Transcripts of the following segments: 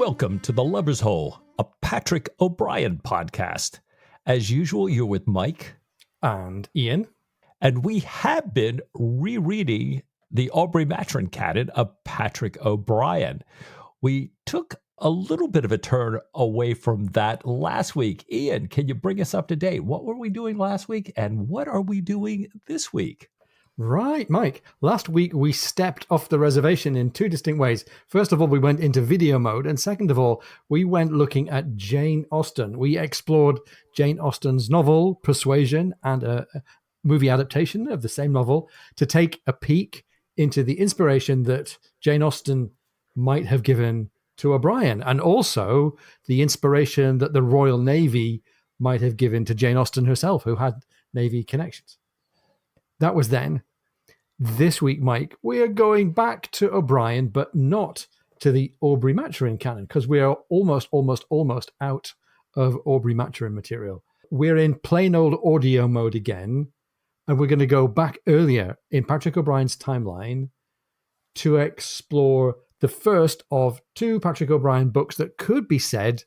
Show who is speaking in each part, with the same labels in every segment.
Speaker 1: Welcome to The Lover's Hole, a Patrick O'Brien podcast. As usual, you're with Mike.
Speaker 2: And Ian.
Speaker 1: And we have been rereading the Aubrey-Maturin canon of Patrick O'Brien. We took a little bit of a turn away from that last week. Ian, can you bring us up to date? What were we doing last week and what are we doing this week?
Speaker 2: Right, Mike. Last week we stepped off the reservation in two distinct ways. First of all, we went into video mode. And second of all, we went looking at Jane Austen. We explored Jane Austen's novel, Persuasion, and a movie adaptation of the same novel to take a peek into the inspiration that Jane Austen might have given to O'Brien, and also the inspiration that the Royal Navy might have given to Jane Austen herself, who had Navy connections. That was then. This week, Mike, we are going back to O'Brien, but not to the Aubrey-Maturin canon, because we are almost out of Aubrey-Maturin material. We're in plain old audio mode again, and we're going to go back earlier in Patrick O'Brien's timeline to explore the first of two Patrick O'Brien books that could be said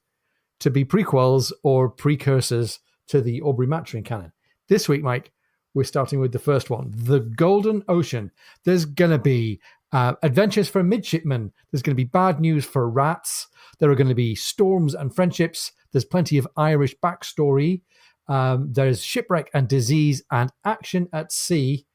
Speaker 2: to be prequels or precursors to the Aubrey-Maturin canon. This week, Mike, we're starting with the first one, The Golden Ocean. There's going to be adventures for midshipmen. There's going to be bad news for rats. There are going to be storms and friendships. There's plenty of Irish backstory. There's shipwreck and disease and action at sea.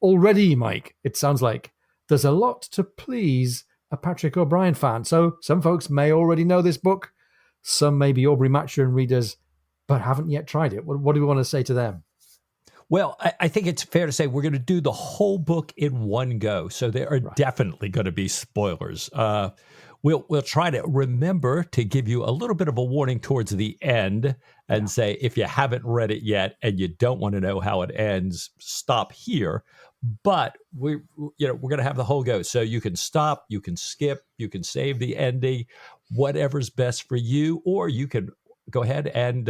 Speaker 2: Already, Mike, it sounds like there's a lot to please a Patrick O'Brien fan. So some folks may already know this book. Some may be Aubrey-Maturin readers, but haven't yet tried it. What do we want to say to them?
Speaker 1: Well, I think it's fair to say we're going to do the whole book in one go. So there are definitely going to be spoilers. We'll try to remember to give you a little bit of a warning towards the end and say, if you haven't read it yet and you don't want to know how it ends, stop here. But we're going to have the whole go. So you can stop, you can skip, you can save the ending, whatever's best for you, or you can go ahead and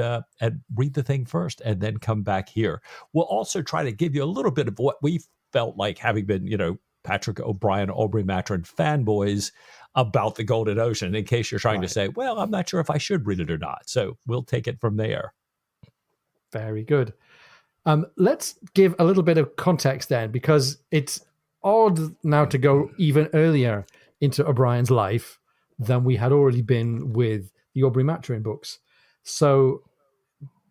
Speaker 1: read the thing first and then come back here. We'll also try to give you a little bit of what we felt like, having been, Patrick O'Brien, Aubrey-Maturin fanboys about the Golden Ocean, in case you're trying to say, well, I'm not sure if I should read it or not. So we'll take it from there.
Speaker 2: Very good. Let's give a little bit of context then, because it's odd now to go even earlier into O'Brien's life than we had already been with the Aubrey-Maturin books. So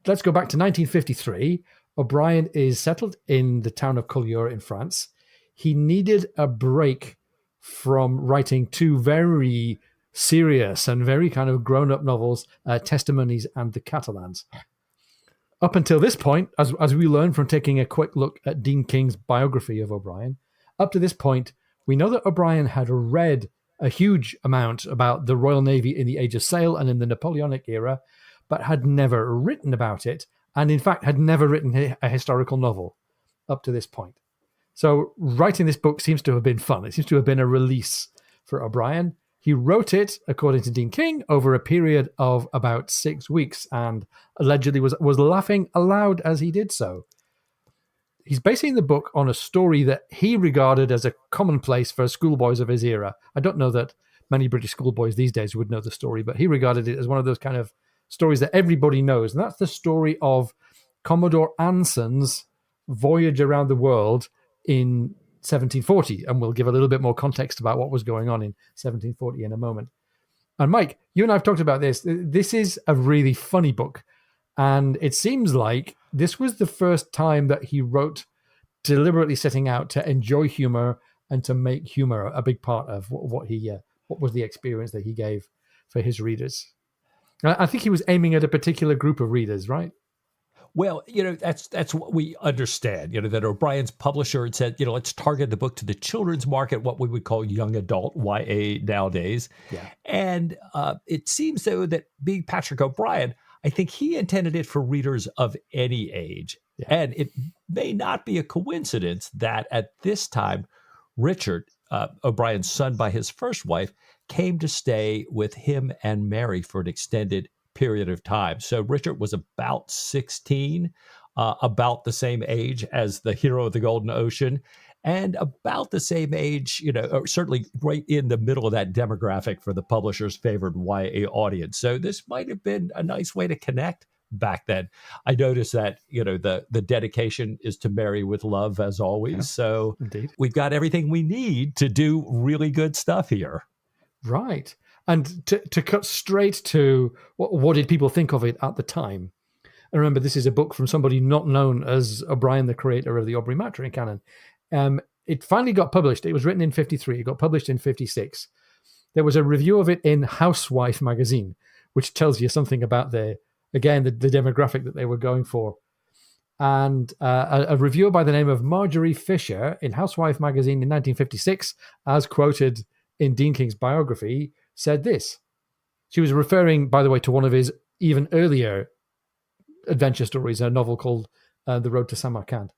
Speaker 2: let's go back to 1953. O'Brien is settled in the town of Collioure in France. He needed a break from writing two very serious and very kind of grown-up novels, Testimonies and The Catalans. Up until this point, as we learn from taking a quick look at Dean King's biography of O'Brien, up to this point, we know that O'Brien had read a huge amount about the Royal Navy in the Age of Sail and in the Napoleonic era, but had never written about it, and in fact had never written a historical novel up to this point. So writing this book seems to have been fun. It seems to have been a release for O'Brien. He wrote it, according to Dean King, over a period of about 6 weeks, and allegedly was laughing aloud as he did so. He's basing the book on a story that he regarded as a commonplace for schoolboys of his era. I don't know that many British schoolboys these days would know the story, but he regarded it as one of those kind of stories that everybody knows. And that's the story of Commodore Anson's voyage around the world in 1740. And we'll give a little bit more context about what was going on in 1740 in a moment. And Mike, you and I have talked about this. This is a really funny book. And it seems like this was the first time that he wrote deliberately setting out to enjoy humor and to make humor a big part of what was the experience that he gave for his readers. I think he was aiming at a particular group of readers, right?
Speaker 1: Well, that's what we understand, that O'Brien's publisher had said, let's target the book to the children's market, what we would call young adult, YA nowadays. Yeah. And it seems, though, that being Patrick O'Brien, I think he intended it for readers of any age. Yeah. And it may not be a coincidence that at this time, Richard, O'Brien's son by his first wife, came to stay with him and Mary for an extended period of time. So Richard was about 16, about the same age as the hero of the Golden Ocean. and about the same age, or certainly right in the middle of that demographic for the publisher's favored YA audience. So this might have been a nice way to connect back then. I noticed that, the dedication is to marry with love as always.
Speaker 2: Yeah,
Speaker 1: so
Speaker 2: indeed.
Speaker 1: we've got everything we need to do really good stuff here.
Speaker 2: Right. And to cut straight to what did people think of it at the time? And remember, this is a book from somebody not known as O'Brien, the creator of the Aubrey-Maturin canon. It finally got published. It was written in 1953. It got published in 1956. There was a review of it in Housewife magazine, which tells you something about the demographic that they were going for. And a reviewer by the name of Marjorie Fisher in Housewife magazine in 1956, as quoted in Dean King's biography, said this. She was referring, by the way, to one of his even earlier adventure stories, a novel called The Road to Samarkand.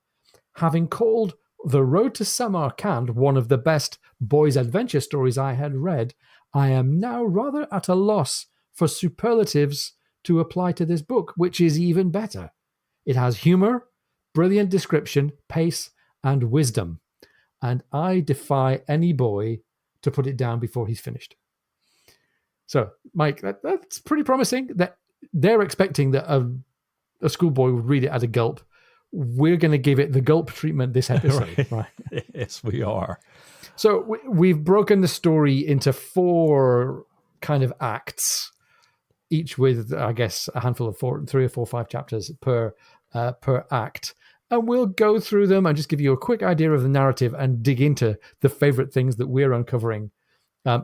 Speaker 2: Having called The Road to Samarkand one of the best boys' adventure stories I had read, I am now rather at a loss for superlatives to apply to this book, which is even better. It has humor, brilliant description, pace, and wisdom. And I defy any boy to put it down before he's finished. So, Mike, that's pretty promising. That they're expecting that a schoolboy would read it at a gulp. We're going to give it the gulp treatment this episode. Right.
Speaker 1: Yes, we are.
Speaker 2: So we've broken the story into 4 kind of acts, each with, I guess, a handful of 3 or 4 or 5 chapters per act. And we'll go through them and just give you a quick idea of the narrative and dig into the favorite things that we're uncovering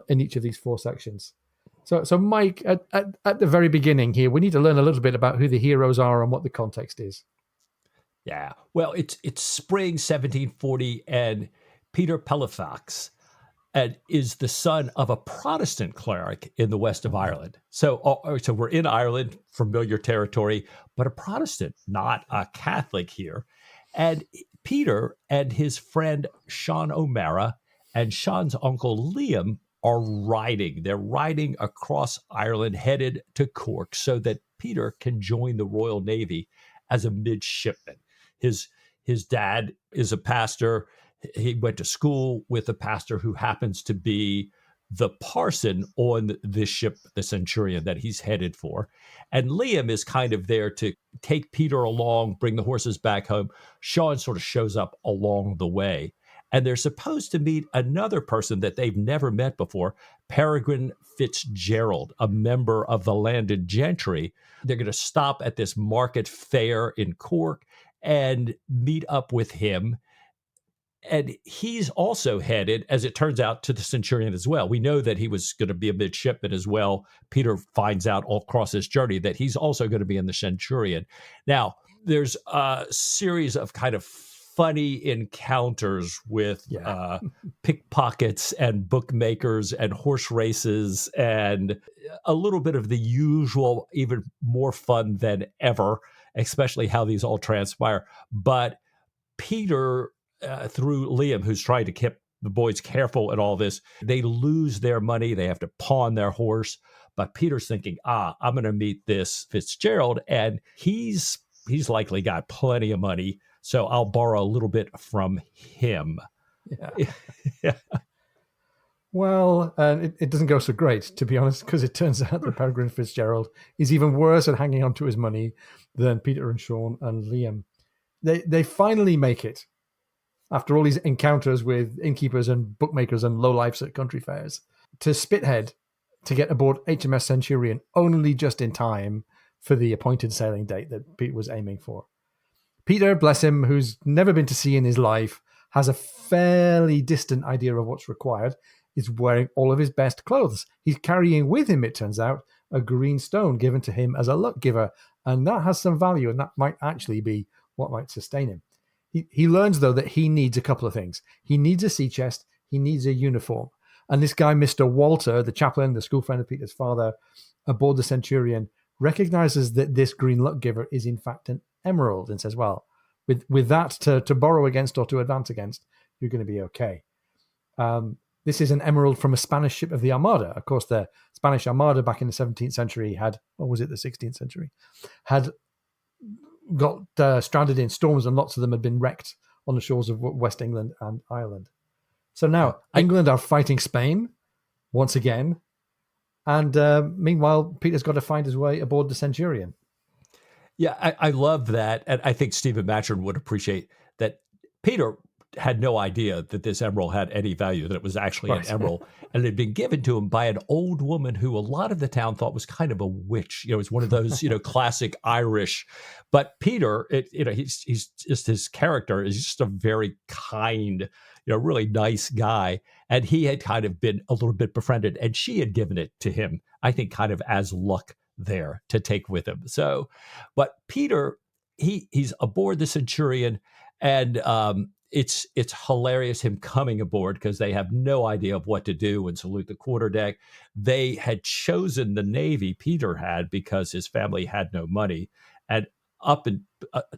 Speaker 2: in each of these 4 sections. So Mike, at the very beginning here, we need to learn a little bit about who the heroes are and what the context is.
Speaker 1: Yeah. Well, it's spring 1740, and Peter Pelefax is the son of a Protestant cleric in the west of Ireland. So we're in Ireland, familiar territory, but a Protestant, not a Catholic here. And Peter and his friend Sean O'Mara and Sean's uncle Liam are riding. They're riding across Ireland, headed to Cork, so that Peter can join the Royal Navy as a midshipman. His dad is a pastor. He went to school with a pastor who happens to be the parson on this ship, the Centurion, that he's headed for. And Liam is kind of there to take Peter along, bring the horses back home. Sean sort of shows up along the way. And they're supposed to meet another person that they've never met before, Peregrine Fitzgerald, a member of the landed gentry. They're going to stop at this market fair in Cork and meet up with him. And he's also headed, as it turns out, to the Centurion as well. We know that he was going to be a midshipman as well. Peter finds out all across his journey that he's also going to be in the Centurion. Now, there's a series of kind of funny encounters with pickpockets and bookmakers and horse races and a little bit of the usual, even more fun than ever, especially how these all transpire. But Peter, through Liam, who's trying to keep the boys careful at all this, they lose their money. They have to pawn their horse. But Peter's thinking, I'm going to meet this Fitzgerald, and he's likely got plenty of money, so I'll borrow a little bit from him.
Speaker 2: Yeah. Well, it doesn't go so great, to be honest, because it turns out that Peregrine Fitzgerald is even worse at hanging on to his money than Peter and Sean and Liam. They finally make it, after all these encounters with innkeepers and bookmakers and lowlifes at country fairs, to Spithead to get aboard HMS Centurion only just in time for the appointed sailing date that Pete was aiming for. Peter, bless him, who's never been to sea in his life, has a fairly distant idea of what's required, is wearing all of his best clothes. He's carrying with him, it turns out, a green stone given to him as a luck giver, and that has some value, and that might actually be what might sustain him. He learns, though, that he needs a couple of things. He needs a sea chest, he needs a uniform. And this guy, Mr. Walter, the chaplain, the school friend of Peter's father, aboard the Centurion, recognizes that this green luck giver is in fact an emerald and says, well, with that to borrow against or to advance against, you're going to be okay. This is an emerald from a Spanish ship of the Armada. Of course, the Spanish Armada back in the 17th century had, or was it the 16th century, had got stranded in storms, and lots of them had been wrecked on the shores of West England and Ireland. So now
Speaker 1: I-
Speaker 2: England are fighting Spain once again. And meanwhile, Peter's got to find his way aboard the Centurion.
Speaker 1: Yeah, I love that. And I think Stephen Maturin would appreciate that Peter had no idea that this emerald had any value, that it was actually an emerald. And it had been given to him by an old woman who a lot of the town thought was kind of a witch. It was one of those, classic Irish. But Peter, he's just, his character is just a very kind, really nice guy. And he had kind of been a little bit befriended, and she had given it to him, I think, kind of as luck there to take with him. So, but Peter, he's aboard the Centurion, and it's hilarious him coming aboard because they have no idea of what to do and salute the quarterdeck. They had chosen the Navy, Peter had, because his family had no money, and up and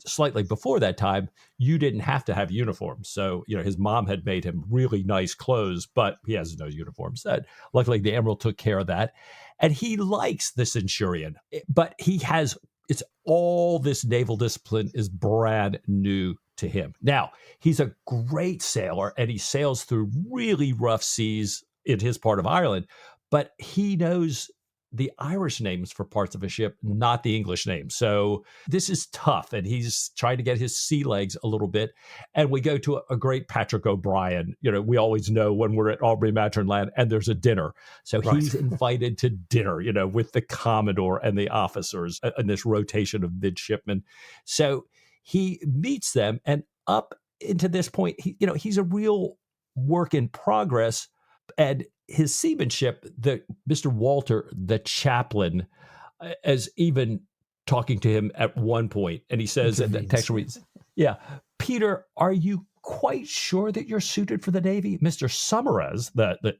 Speaker 1: slightly before that time, you didn't have to have uniforms. So, his mom had made him really nice clothes, but he has no uniforms. Luckily, the Emerald took care of that. And he likes the Centurion, but it's all this naval discipline is brand new to him. Now, he's a great sailor, and he sails through really rough seas in his part of Ireland, but he knows the Irish names for parts of a ship, not the English names. So this is tough, and he's trying to get his sea legs a little bit. And we go to a great Patrick O'Brien. We always know when we're at Aubrey-Maturin land and there's a dinner. So he's invited to dinner, with the Commodore and the officers in this rotation of midshipmen. So he meets them, and up into this point, he's a real work in progress. And his seamanship, Mr. Walter, the chaplain, is even talking to him at one point, and he says, and the text reads, Peter, are you quite sure that you're suited for the Navy? Mr. Saumarez,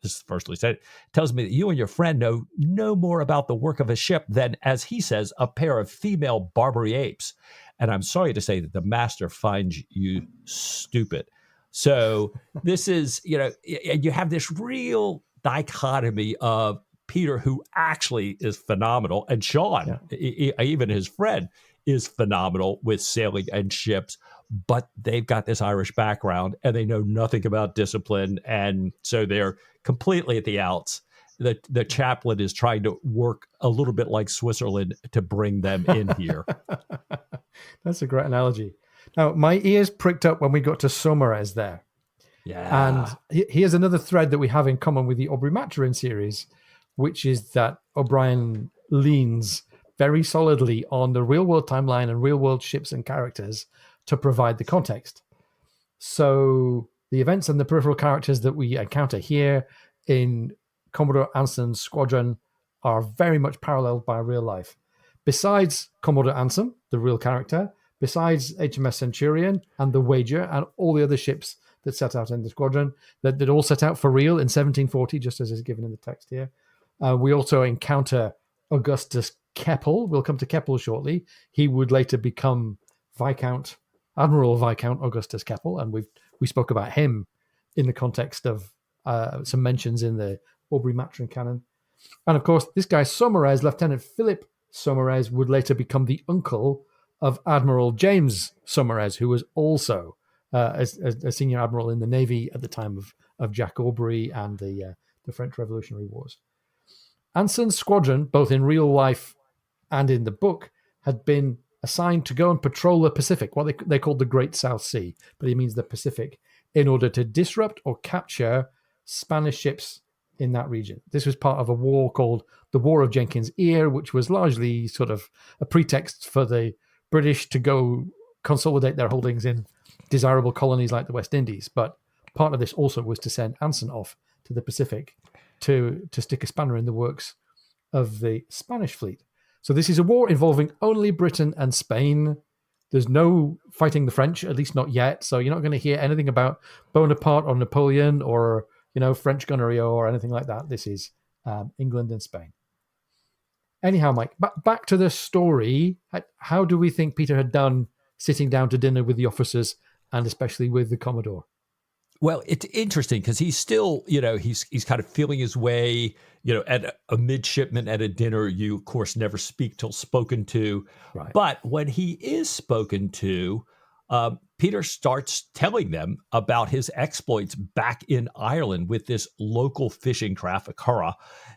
Speaker 1: this first lieutenant, tells me that you and your friend know no more about the work of a ship than, as he says, a pair of female Barbary apes. And I'm sorry to say that the master finds you stupid. So this is, you have this real dichotomy of Peter, who actually is phenomenal, and Sean, even his friend, is phenomenal with sailing and ships, but they've got this Irish background and they know nothing about discipline, and so they're completely at the outs. The chaplain is trying to work a little bit like Switzerland to bring them in here.
Speaker 2: That's a great analogy. Now, my ears pricked up when we got to Saumarez there.
Speaker 1: Yeah.
Speaker 2: And here's another thread that we have in common with the Aubrey-Maturin series, which is that O'Brien leans very solidly on the real-world timeline and real-world ships and characters to provide the context. So the events and the peripheral characters that we encounter here in Commodore Anson's squadron are very much paralleled by real life. Besides Commodore Anson, the real character, besides HMS Centurion and the Wager and all the other ships that set out in the squadron, that all set out for real in 1740, just as is given in the text here. We also encounter Augustus Keppel. We'll come to Keppel shortly. He would later become Admiral Viscount Augustus Keppel, and we spoke about him in the context of some mentions in the Aubrey-Maturin canon. And of course, this guy Saumarez, Lieutenant Philip Saumarez, would later become the uncle of Admiral James Saumarez, who was also a senior admiral in the Navy at the time of Jack Aubrey and the French Revolutionary Wars. Anson's squadron, both in real life and in the book, had been assigned to go and patrol the Pacific, what they called the Great South Sea, but it means the Pacific, in order to disrupt or capture Spanish ships in that region. This was part of a war called the War of Jenkins' Ear, which was largely sort of a pretext for the British to go consolidate their holdings in desirable colonies like the West Indies. But part of this also was to send Anson off to the Pacific to stick a spanner in the works of the Spanish fleet. So this is a war involving only Britain and Spain. There's no fighting the French, at least not yet. So you're not going to hear anything about Bonaparte or Napoleon or French gunnery or anything like that. This is England and Spain. Anyhow, Mike, back to the story. How do we think Peter had done sitting down to dinner with the officers and especially with the Commodore?
Speaker 1: Well, it's interesting because he's still, he's kind of feeling his way, at a midshipman at a dinner. You, of course, never speak till spoken to. Right. But when he is spoken to, Peter starts telling them about his exploits back in Ireland with this local fishing craft, a curragh,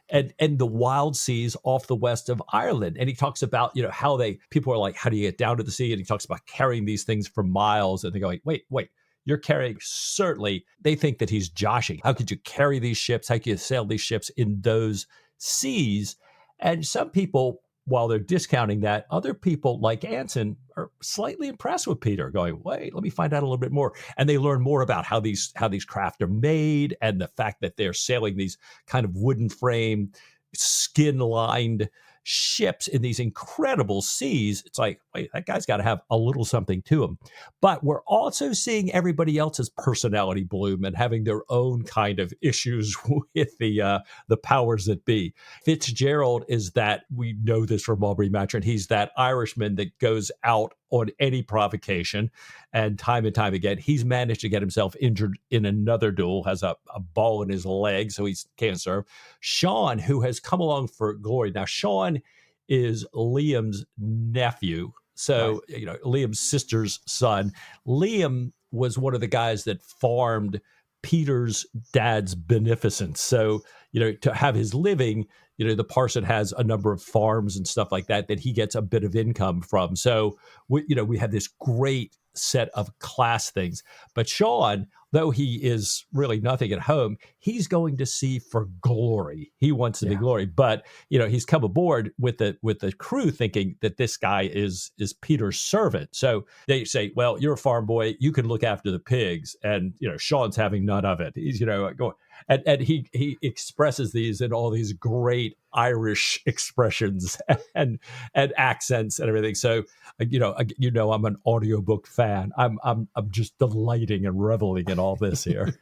Speaker 1: and the wild seas off the west of Ireland. And he talks about, how people are like, how do you get down to the sea? And he talks about carrying these things for miles. And they're going, wait, you're carrying, certainly they think that he's joshing. How could you carry these ships? How could you sail these ships in those seas? And some people, while they're discounting that, other people like Anson are slightly impressed with Peter, going, wait, let me find out a little bit more. And they learn more about how these craft are made, and the fact that they're sailing these kind of wooden frame, skin-lined ships in these incredible seas. It's like, wait, that guy's got to have a little something to him. But we're also seeing everybody else's personality bloom and having their own kind of issues with the powers that be. Fitzgerald is that, we know this from Aubrey-Maturin, he's that Irishman that goes out on any provocation, and time again, he's managed to get himself injured in another duel, has a ball in his leg, so he can't serve. Sean, who has come along for glory. Now, Sean is Liam's nephew, so right. Liam's sister's son. Liam was one of the guys that farmed Peter's dad's beneficence. So, to have his living, the parson has a number of farms and stuff like that he gets a bit of income from. So, we have this great set of class things. But Sean, though he is really nothing at home, he's going to sea for glory. He wants to be glory. But, he's come aboard with the crew thinking that this guy is Peter's servant. So they say, well, you're a farm boy, you can look after the pigs. And, Sean's having none of it. He's, going. And he expresses these in all these great Irish expressions and accents and everything. So, I'm an audiobook fan. I'm just delighting and reveling in all this here.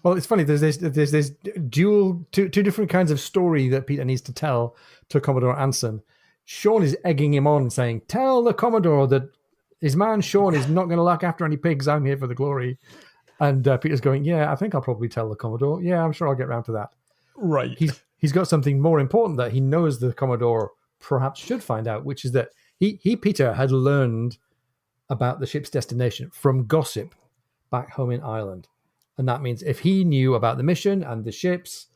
Speaker 2: Well, it's funny. There's this two different kinds of story that Peter needs to tell to Commodore Anson. Sean is egging him on, saying, "Tell the Commodore that his man Sean is not going to look after any pigs. I'm here for the glory." And Peter's going, "Yeah, I think I'll probably tell the Commodore. Yeah, I'm sure I'll get around to that."
Speaker 1: Right.
Speaker 2: He's got something more important that he knows the Commodore perhaps should find out, which is that Peter had learned about the ship's destination from gossip back home in Ireland. And that means if he knew about the mission and the ships,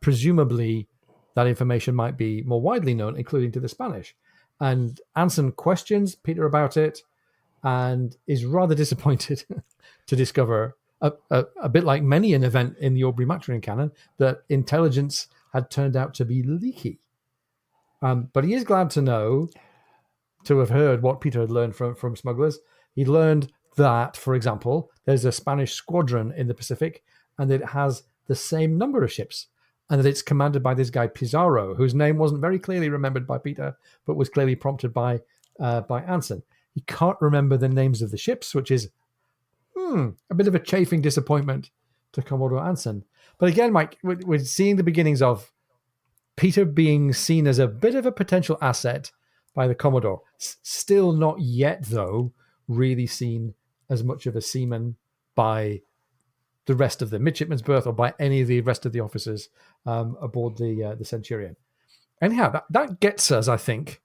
Speaker 2: presumably that information might be more widely known, including to the Spanish. And Anson questions Peter about it and is rather disappointed to discover, a bit like many an event in the Aubrey-Maturin canon, that intelligence had turned out to be leaky. But he is glad to have heard what Peter had learned from smugglers. He learned that, for example, there's a Spanish squadron in the Pacific and that it has the same number of ships, and that it's commanded by this guy Pizarro, whose name wasn't very clearly remembered by Peter, but was clearly prompted by Anson. He can't remember the names of the ships, which is a bit of a chafing disappointment to Commodore Anson. But again, Mike, we're seeing the beginnings of Peter being seen as a bit of a potential asset by the Commodore. Still not yet, though, really seen as much of a seaman by the rest of the midshipmen's berth or by any of the rest of the officers aboard the Centurion. Anyhow, that gets us, I think,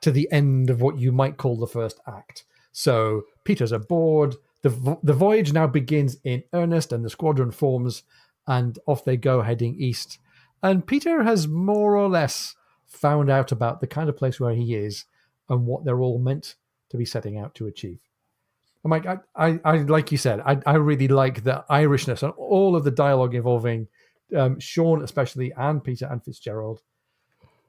Speaker 2: to the end of what you might call the first act. So Peter's aboard. The voyage now begins in earnest, and the squadron forms, and off they go, heading east. And Peter has more or less found out about the kind of place where he is and what they're all meant to be setting out to achieve. And Mike, I like you said, I really like the Irishness and all of the dialogue involving Sean especially, and Peter and Fitzgerald.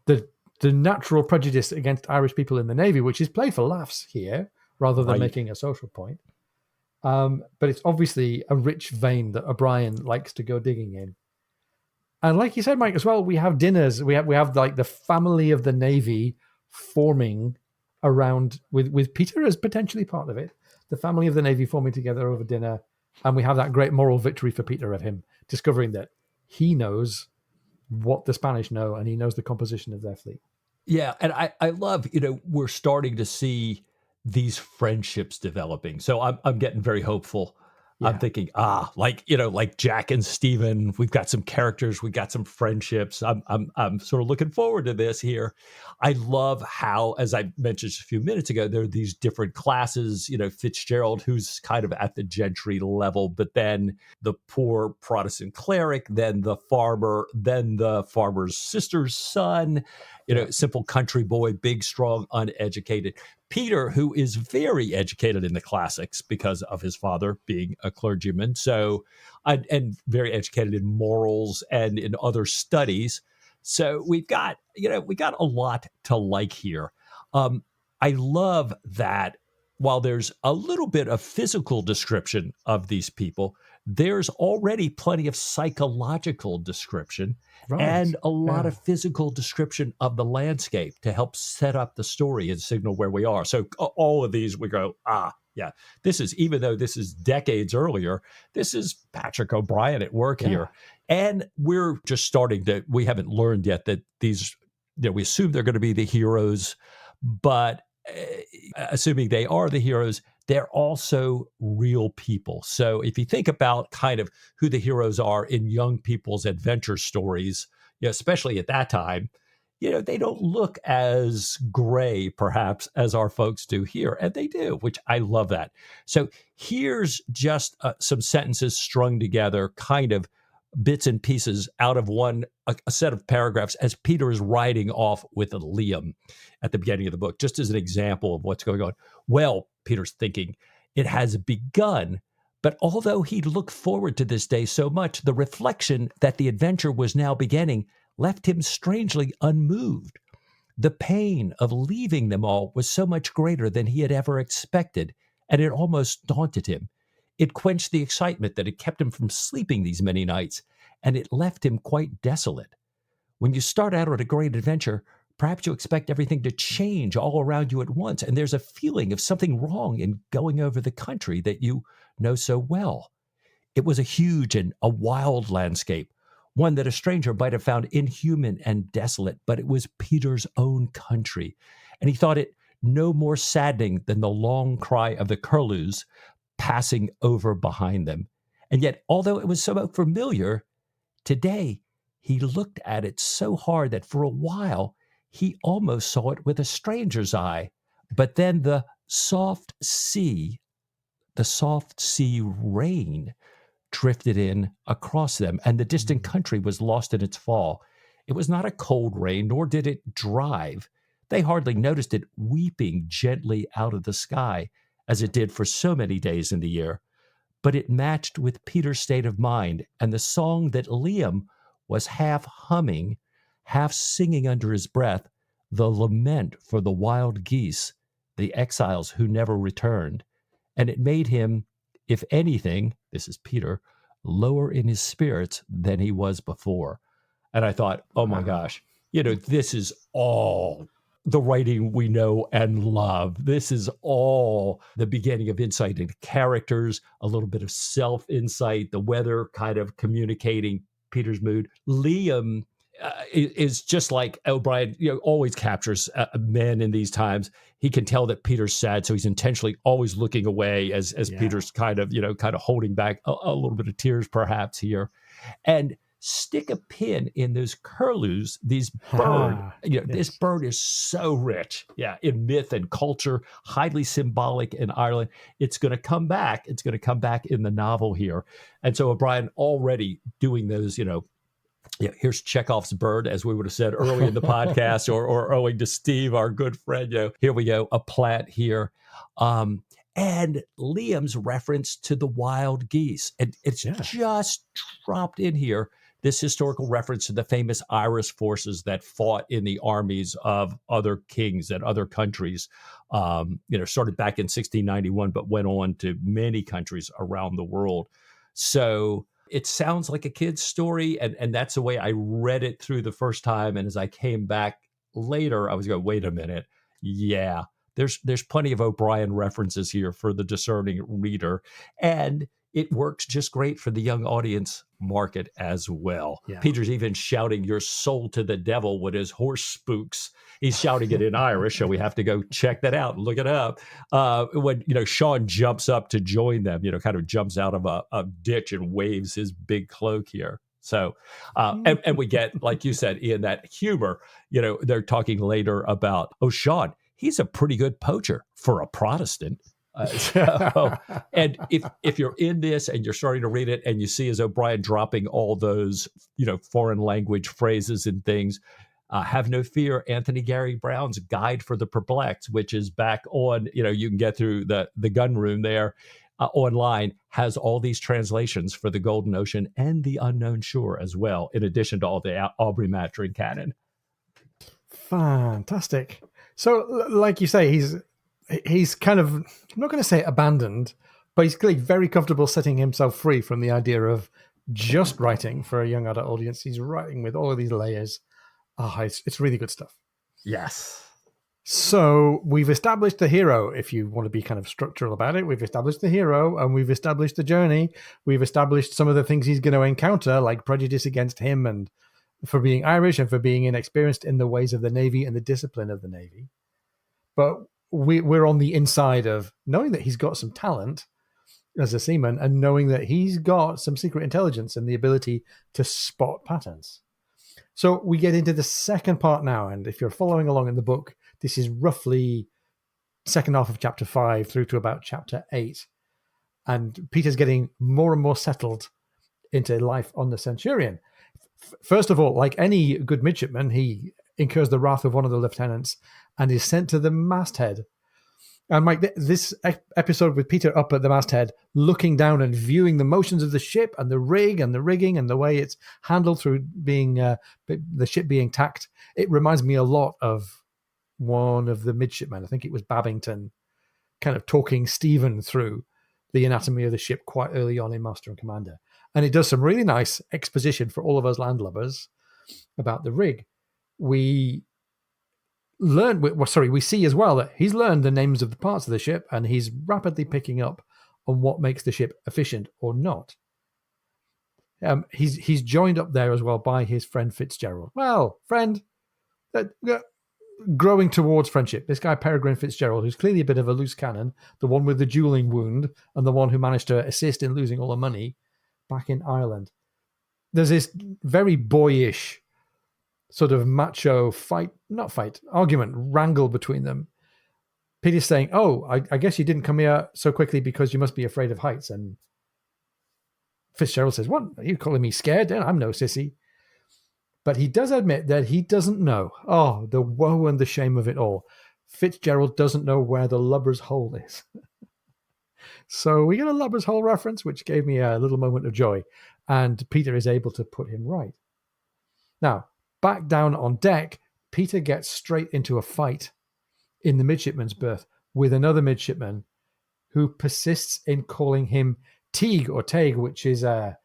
Speaker 2: The natural prejudice against Irish people in the Navy, which is played for laughs here rather than making a social point. But it's obviously a rich vein that O'Brien likes to go digging in. And like you said, Mike, as well, we have dinners. We have like the family of the Navy forming around with Peter as potentially part of it. The family of the Navy forming together over dinner. And we have that great moral victory for Peter of him discovering that he knows what the Spanish know and he knows the composition of their fleet.
Speaker 1: Yeah. And I love, we're starting to see these friendships developing. So I'm getting very hopeful I'm
Speaker 2: Yeah.
Speaker 1: thinking, like Jack and Steven, we've got some characters, we've got some friendships. I'm sort of looking forward to this here. I love how, as I mentioned just a few minutes ago, there are these different classes, Fitzgerald, who's kind of at the gentry level, but then the poor Protestant cleric, then the farmer, then the farmer's sister's son,
Speaker 2: Yeah.
Speaker 1: simple country boy, big, strong, uneducated. Peter, who is very educated in the classics because of his father being a clergyman, and very educated in morals and in other studies. So we got a lot to like here. I love that while there's a little bit of physical description of these people, there's already plenty of psychological description
Speaker 2: Right.
Speaker 1: and a lot
Speaker 2: Yeah.
Speaker 1: of physical description of the landscape to help set up the story and signal where we are. So all of these, we go, yeah, even though this is decades earlier, this is Patrick O'Brian at work here. And we're just we haven't learned yet that these, we assume they're going to be the heroes, but assuming they are the heroes, they're also real people. So if you think about kind of who the heroes are in young people's adventure stories, especially at that time, they don't look as gray, perhaps, as our folks do here. And they do, which I love that. So here's just some sentences strung together, kind of bits and pieces out of a set of paragraphs as Peter is riding off with Liam at the beginning of the book, just as an example of what's going on. Well, Peter's thinking, it has begun, but although he looked forward to this day so much, the reflection that the adventure was now beginning left him strangely unmoved. The pain of leaving them all was so much greater than he had ever expected, and it almost daunted him. It quenched the excitement that had kept him from sleeping these many nights, and it left him quite desolate. When you start out on a great adventure, perhaps you expect everything to change all around you at once, and there's a feeling of something wrong in going over the country that you know so well. It was a huge and a wild landscape, one that a stranger might have found inhuman and desolate, but it was Peter's own country, and he thought it no more saddening than the long cry of the curlews passing over behind them. And yet, although it was so familiar, today he looked at it so hard that for a while he almost saw it with a stranger's eye. But then the soft sea rain drifted in across them, and the distant country was lost in its fall. It was not a cold rain, nor did it drive. They hardly noticed it weeping gently out of the sky, as it did for so many days in the year. But it matched with Peter's state of mind, and the song that Liam was half humming, half singing under his breath, the lament for the wild geese, the exiles who never returned. And it made him, if anything, this is Peter, lower in his spirits than he was before. And I thought, oh my gosh, this is all the writing we know and love. This is all the beginning of insight into characters, a little bit of self-insight, the weather kind of communicating Peter's mood. Liam is just like O'Brian, always captures men in these times. He can tell that Peter's sad, so he's intentionally always looking away as Peter's kind of holding back a little bit of tears perhaps here. And stick a pin in those curlews, these bird. This bird is so rich, in myth and culture, highly symbolic in Ireland. It's going to come back. It's going to come back in the novel here. And so O'Brian already doing those, here's Chekhov's bird, as we would have said early in the podcast, or owing to Steve, our good friend. Here we go, a plant here. And Liam's reference to the wild geese. And it's just dropped in here, this historical reference to the famous Irish forces that fought in the armies of other kings and other countries, started back in 1691, but went on to many countries around the world. So it sounds like a kid's story, and that's the way I read it through the first time. And as I came back later, I was going, wait a minute. Yeah, there's plenty of O'Brian references here for the discerning reader. And it works just great for the young audience market as well. Yeah. Peter's even shouting your soul to the devil with his horse spooks. he's shouting it in Irish, so we have to go check that out and look it up. When Sean jumps up to join them, kind of jumps out of a ditch and waves his big cloak here. So, and we get, like you said, Ian, that humor. They're talking later about, oh, Sean, he's a pretty good poacher for a Protestant. And if you're in this and you're starting to read it and you see as O'Brien dropping all those, foreign language phrases and things, have no fear, Anthony Gary Brown's Guide for the Perplexed, which is back on, you can get through the gun room there online, has all these translations for the Golden Ocean and the Unknown Shore as well, in addition to all the Aubrey-Maturin canon.
Speaker 2: Fantastic. So, like you say, he's kind of, I'm not going to say abandoned, but he's clearly very comfortable setting himself free from the idea of just writing for a young adult audience. He's writing with all of these layers. It's really good stuff.
Speaker 1: Yes.
Speaker 2: So we've established the hero, if you want to be kind of structural about it. We've established the hero and we've established the journey. We've established some of the things he's going to encounter, like prejudice against him and for being Irish and for being inexperienced in the ways of the Navy and the discipline of the Navy. But we're on the inside of knowing that he's got some talent as a seaman and knowing that he's got some secret intelligence and the ability to spot patterns. So we get into the second part now. And if you're following along in the book, this is roughly second half of chapter 5 through to about chapter 8. And Peter's getting more and more settled into life on the Centurion. First of all, like any good midshipman, he incurs the wrath of one of the lieutenants and is sent to the masthead. And Mike, this episode with Peter up at the masthead, looking down and viewing the motions of the ship and the rig and the rigging and the way it's handled through being the ship being tacked, it reminds me a lot of one of the midshipmen. I think it was Babington, kind of talking Stephen through the anatomy of the ship quite early on in Master and Commander. And it does some really nice exposition for all of us landlubbers about the rig. We see as well that he's learned the names of the parts of the ship and he's rapidly picking up on what makes the ship efficient or not. He's joined up there as well by his friend Fitzgerald. Well, friend, growing towards friendship. This guy Peregrine Fitzgerald, who's clearly a bit of a loose cannon, the one with the dueling wound and the one who managed to assist in losing all the money back in Ireland. There's this very boyish sort of macho argument, wrangle between them. Peter's saying, oh, I guess you didn't come here so quickly because you must be afraid of heights. And Fitzgerald says, what? Are you calling me scared? I'm no sissy. But he does admit that he doesn't know. Oh, the woe and the shame of it all. Fitzgerald doesn't know where the lubber's hole is. So we get a lubber's hole reference, which gave me a little moment of joy. And Peter is able to put him right. Now, back down on deck, Peter gets straight into a fight in the midshipman's berth with another midshipman who persists in calling him Teague or Tague, which is, at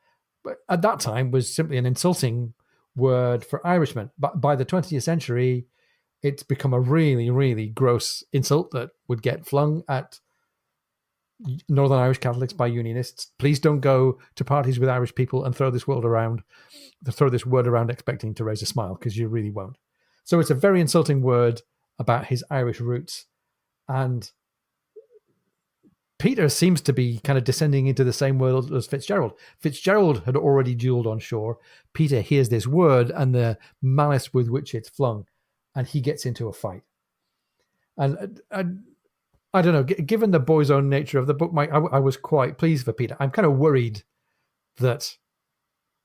Speaker 2: that time, was simply an insulting word for Irishmen. But by the 20th century, it's become a really, really gross insult that would get flung at Northern Irish Catholics by Unionists. Please don't go to parties with Irish people and throw this word around expecting to raise a smile, because you really won't. So it's a very insulting word about his Irish roots. And Peter seems to be kind of descending into the same world as Fitzgerald. Fitzgerald had already dueled on shore. Peter hears this word and the malice with which it's flung, and he gets into a fight. And I don't know, given the boy's own nature of the book, Mike, I was quite pleased for Peter. I'm kind of worried that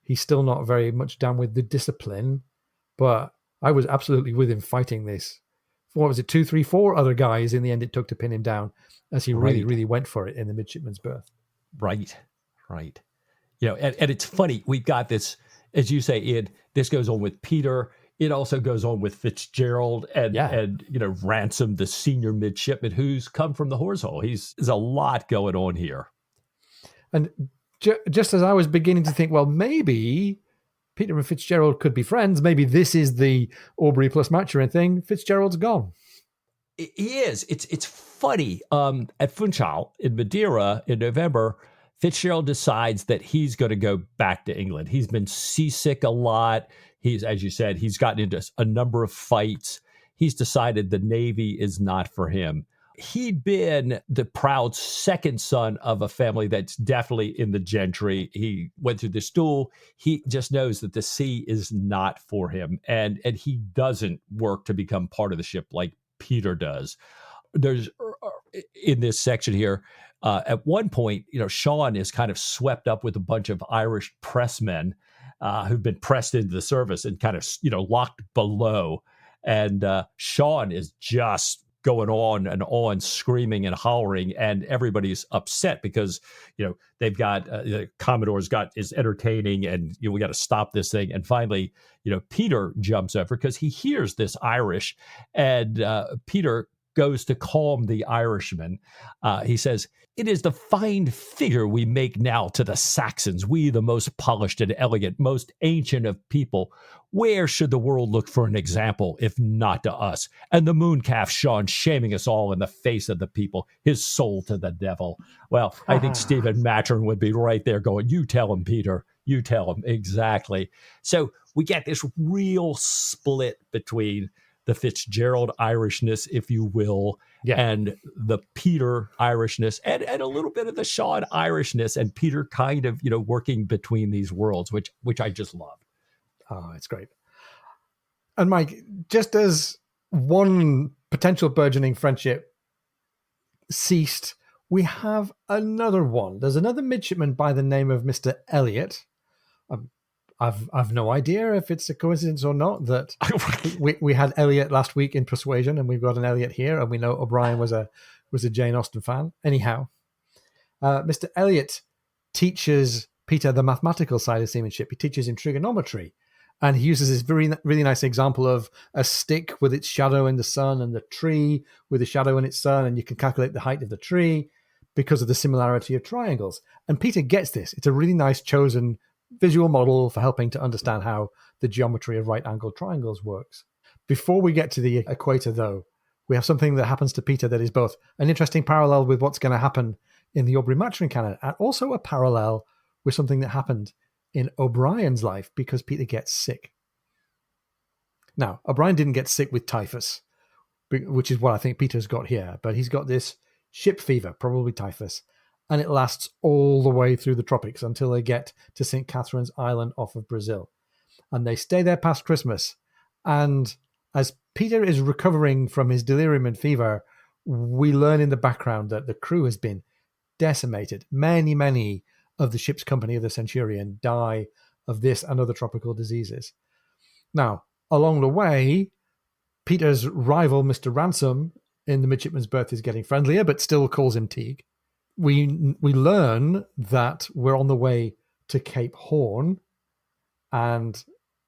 Speaker 2: he's still not very much down with the discipline, but I was absolutely with him fighting this. What was it, 2, 3, 4 other guys in the end it took to pin him down, as he really, really went for it in the midshipman's berth. Right.
Speaker 1: And it's funny, we've got this, as you say, Ian, this goes on with Peter. It also goes on with Fitzgerald and Ransom, the senior midshipman who's come from the Horsehole. There's a lot going on here.
Speaker 2: And just as I was beginning to think, well, maybe Peter and Fitzgerald could be friends. Maybe this is the Aubrey plus Maturin thing. Fitzgerald's gone.
Speaker 1: He is. It's funny. At Funchal in Madeira in November, Fitzgerald decides that he's going to go back to England. He's been seasick a lot. He's, as you said, he's gotten into a number of fights. he's decided the Navy is not for him. He'd been the proud second son of a family that's definitely in the gentry. He went through the school. He just knows that the sea is not for him. And he doesn't work to become part of the ship like Peter does. There's in this section here, at one point, Sean is kind of swept up with a bunch of Irish pressmen who've been pressed into the service and kind of, locked below. And Sean is just going on and on, screaming and hollering, and everybody's upset because they've got the Commodore's is entertaining, and we got to stop this thing. And finally, Peter jumps over because he hears this Irish, and Peter goes to calm the Irishman. He says, "It is the fine figure we make now to the Saxons, we the most polished and elegant, most ancient of people. Where should the world look for an example, if not to us? And the mooncalf Sean shaming us all in the face of the people, his soul to the devil." Well, I think Stephen Maturin would be right there going, "You tell him, Peter. You tell him." Exactly. So we get this real split between the Fitzgerald Irishness, if you will, and the Peter Irishness, and a little bit of the Sean Irishness, and Peter kind of, working between these worlds, which I just love.
Speaker 2: Oh, it's great. And Mike, just as one potential burgeoning friendship ceased, we have another one. There's another midshipman by the name of Mr. Elliot. I've no idea if it's a coincidence or not that we had Elliot last week in Persuasion, and we've got an Elliot here, and we know O'Brien was a Jane Austen fan. Anyhow, Mr. Elliot teaches Peter the mathematical side of seamanship. He teaches him trigonometry, and he uses this really nice example of a stick with its shadow in the sun and the tree with a shadow in its sun, and you can calculate the height of the tree because of the similarity of triangles. And Peter gets this. It's a really nice chosen visual model for helping to understand how the geometry of right-angled triangles works. Before we get to the equator, though, we have something that happens to Peter that is both an interesting parallel with what's going to happen in the Aubrey-Maturin canon, and also a parallel with something that happened in O'Brien's life, because Peter gets sick. Now, O'Brien didn't get sick with typhus, which is what I think Peter's got here, but he's got this ship fever, probably typhus, and it lasts all the way through the tropics until they get to St. Catherine's Island off of Brazil. And they stay there past Christmas. And as Peter is recovering from his delirium and fever, we learn in the background that the crew has been decimated. Many, many of the ship's company of the Centurion die of this and other tropical diseases. Now, along the way, Peter's rival, Mr. Ransom, in the midshipman's berth is getting friendlier, but still calls him Teague. We learn that we're on the way to Cape Horn, and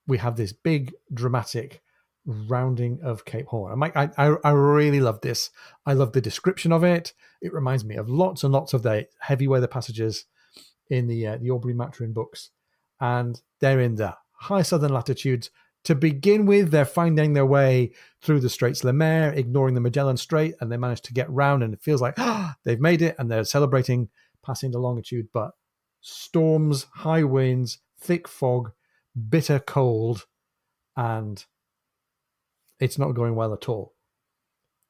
Speaker 2: we have this big dramatic rounding of Cape Horn. And Mike, I really love this. I love the description of it. It reminds me of lots and lots of the heavy weather passages in the Aubrey-Maturin books, and they're in the high southern latitudes. To begin with, they're finding their way through the Straits Le Maire, ignoring the Magellan Strait, and they manage to get round, and it feels like they've made it, and they're celebrating passing the longitude. But storms, high winds, thick fog, bitter cold, and it's not going well at all.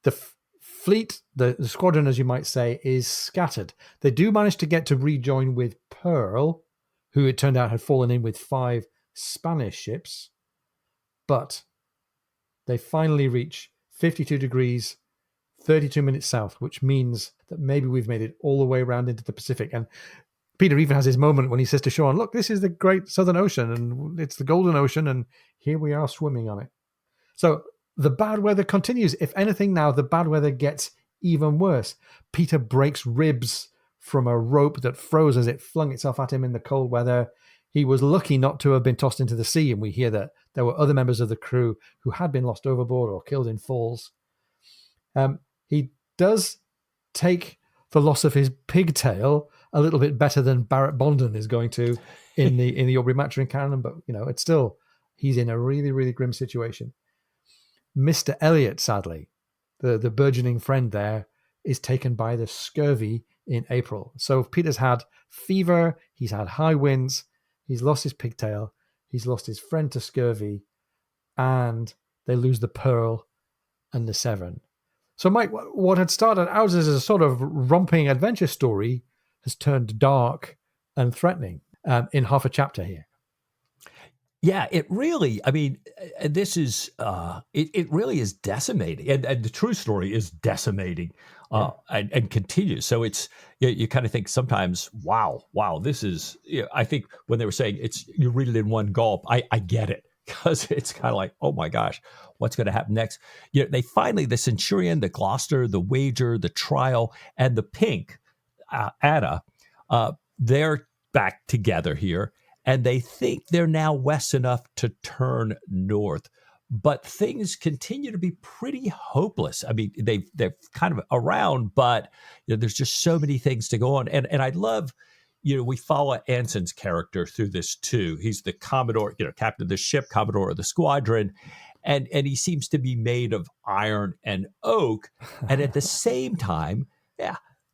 Speaker 2: The fleet, the squadron, as you might say, is scattered. They do manage to get to rejoin with Pearl, who it turned out had fallen in with 5 Spanish ships. But they finally reach 52 degrees, 32 minutes south, which means that maybe we've made it all the way around into the Pacific. And Peter even has his moment when he says to Sean, "Look, this is the great Southern Ocean, and it's the Golden Ocean, and here we are swimming on it." So the bad weather continues. If anything now, the bad weather gets even worse. Peter breaks ribs from a rope that froze as it flung itself at him in the cold weather. He was lucky not to have been tossed into the sea, and we hear that there were other members of the crew who had been lost overboard or killed in falls. He does take the loss of his pigtail a little bit better than Barrett Bondon is going to in the Aubrey-Maturin canon, but it's still, he's in a really, really grim situation. Mr. Elliot, sadly, the burgeoning friend there, is taken by the scurvy in April. So Peter's had fever, he's had high winds, he's lost his pigtail, he's lost his friend to scurvy, and they lose the Pearl, and the Seven. So, Mike, what had started out as a sort of romping adventure story has turned dark and threatening in half a chapter here.
Speaker 1: Yeah, it really, I mean, this is, it really is decimating. And the true story is decimating and continues. So it's, you kind of think sometimes, wow, this is, I think when they were saying you read it in one gulp, I get it. Because it's kind of like, oh my gosh, what's going to happen next? They finally, the Centurion, the Gloucester, the Wager, the Trial, and the Pink, Ada, they're back together here. And they think they're now west enough to turn north. But things continue to be pretty hopeless. I mean, they're kind of around, but there's just so many things to go on. And I love, we follow Anson's character through this too. He's the Commodore, captain of the ship, Commodore of the squadron. And he seems to be made of iron and oak. And at the same time,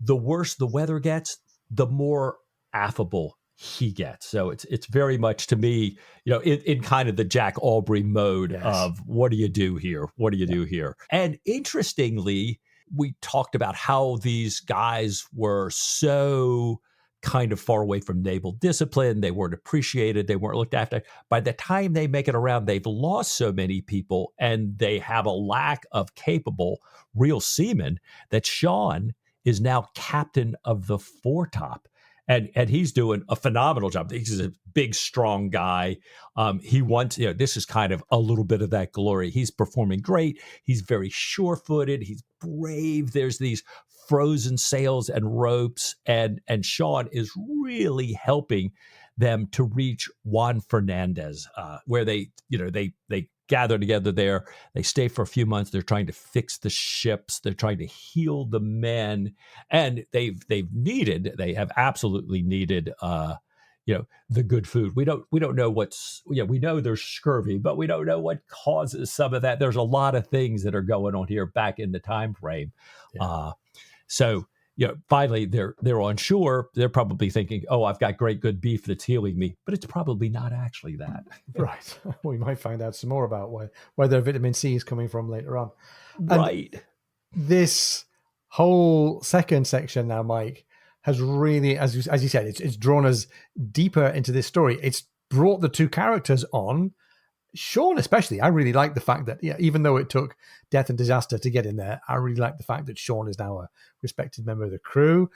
Speaker 1: the worse the weather gets, the more affable he gets. So it's very much, to me, in kind of the Jack Aubrey mode of what do you do here? What do you do here? And interestingly, we talked about how these guys were so kind of far away from naval discipline. They weren't appreciated. They weren't looked after. By the time they make it around, they've lost so many people and they have a lack of capable real seamen that Sean is now captain of the foretop. And he's doing a phenomenal job. He's a big, strong guy. He wants, this is kind of a little bit of that glory. He's performing great. He's very sure-footed. He's brave. There's these frozen sails and ropes. And Sean is really helping them to reach Juan Fernandez, where they gather together there. They stay for a few months. They're trying to fix the ships. They're trying to heal the men, and they have absolutely needed, the good food. We don't know we know there's scurvy, but we don't know what causes some of that. There's a lot of things that are going on here back in the time frame. Yeah. So finally they're on shore. They're probably thinking, oh, I've got great good beef that's healing me, but it's probably not actually that.
Speaker 2: Right. We might find out some more about where their vitamin C is coming from later on.
Speaker 1: Right.
Speaker 2: And this whole second section now, Mike, has really, as you said, it's drawn us deeper into this story. It's brought the two characters on. Sean, especially, I really like the fact that, even though it took death and disaster to get in there, I really like the fact that Sean is now a respected member of the crew.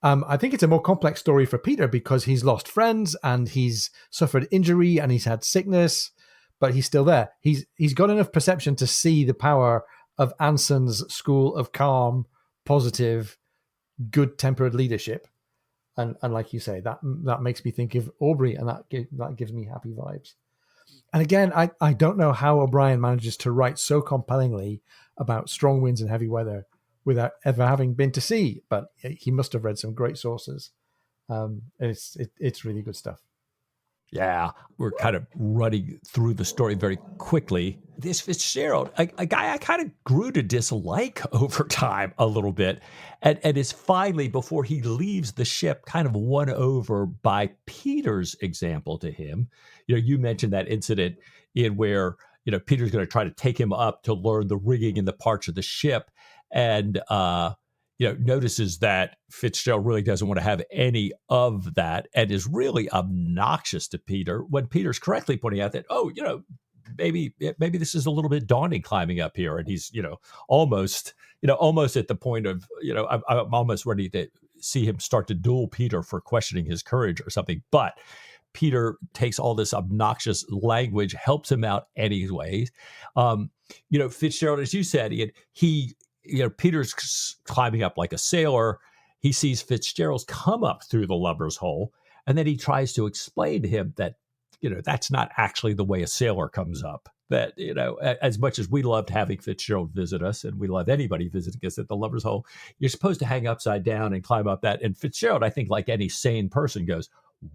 Speaker 2: I think it's a more complex story for Peter because he's lost friends and he's suffered injury and he's had sickness, but he's still there. He's got enough perception to see the power of Anson's school of calm, positive, good-tempered leadership. And like you say, that makes me think of Aubrey, and that gives me happy vibes. And again, I don't know how O'Brien manages to write so compellingly about strong winds and heavy weather without ever having been to sea, but he must have read some great sources. It's really good stuff.
Speaker 1: Yeah, we're kind of running through the story very quickly. This Fitzgerald, a guy I kind of grew to dislike over time a little bit, and is finally, before he leaves the ship, kind of won over by Peter's example to him. You mentioned that incident in where, Peter's going to try to take him up to learn the rigging and the parts of the ship, and notices that Fitzgerald really doesn't want to have any of that and is really obnoxious to Peter when Peter's correctly pointing out that, maybe this is a little bit daunting climbing up here. And he's, almost at the point of, I'm almost ready to see him start to duel Peter for questioning his courage or something. But Peter takes all this obnoxious language, helps him out anyways. Fitzgerald, as you said, he Peter's climbing up like a sailor. He sees Fitzgerald's come up through the lubber's hole, and then he tries to explain to him that, that's not actually the way a sailor comes up. That, as much as we loved having Fitzgerald visit us, and we love anybody visiting us at the lubber's hole, you're supposed to hang upside down and climb up that. And Fitzgerald, I think, like any sane person, goes,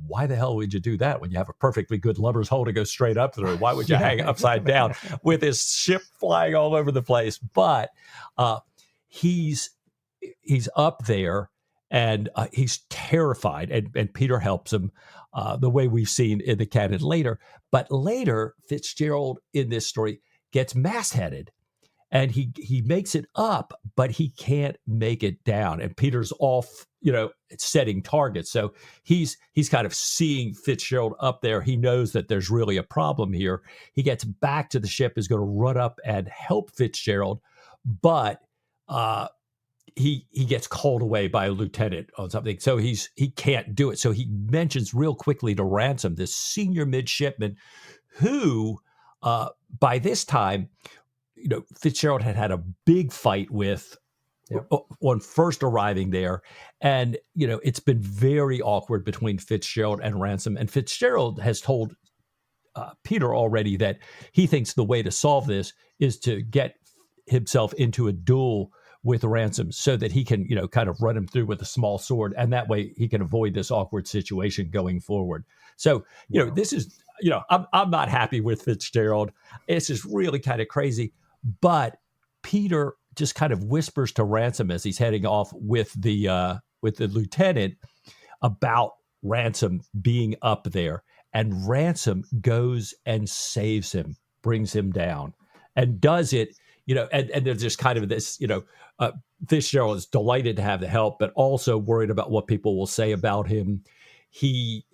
Speaker 1: why the hell would you do that when you have a perfectly good lubber's hole to go straight up through? Why would you hang upside down with his ship flying all over the place? But he's up there and he's terrified, and Peter helps him the way we've seen in the canon later. But later, Fitzgerald in this story gets mastheaded. and he makes it up, but he can't make it down. And Peter's off, setting targets. So he's kind of seeing Fitzgerald up there. He knows that there's really a problem here. He gets back to the ship, is going to run up and help Fitzgerald, but he gets called away by a lieutenant on something. So he can't do it. So he mentions real quickly to Ransom, this senior midshipman, who by this time, Fitzgerald had a big fight with on first arriving there. And, it's been very awkward between Fitzgerald and Ransom. And Fitzgerald has told Peter already that he thinks the way to solve this is to get himself into a duel with Ransom so that he can, kind of run him through with a small sword. And that way he can avoid this awkward situation going forward. So, this is, I'm not happy with Fitzgerald. It's just really kind of crazy. But Peter just kind of whispers to Ransom as he's heading off with the lieutenant about Ransom being up there. And Ransom goes and saves him, brings him down, and does it, and there's just kind of this, Fitzgerald is delighted to have the help, but also worried about what people will say about him. He,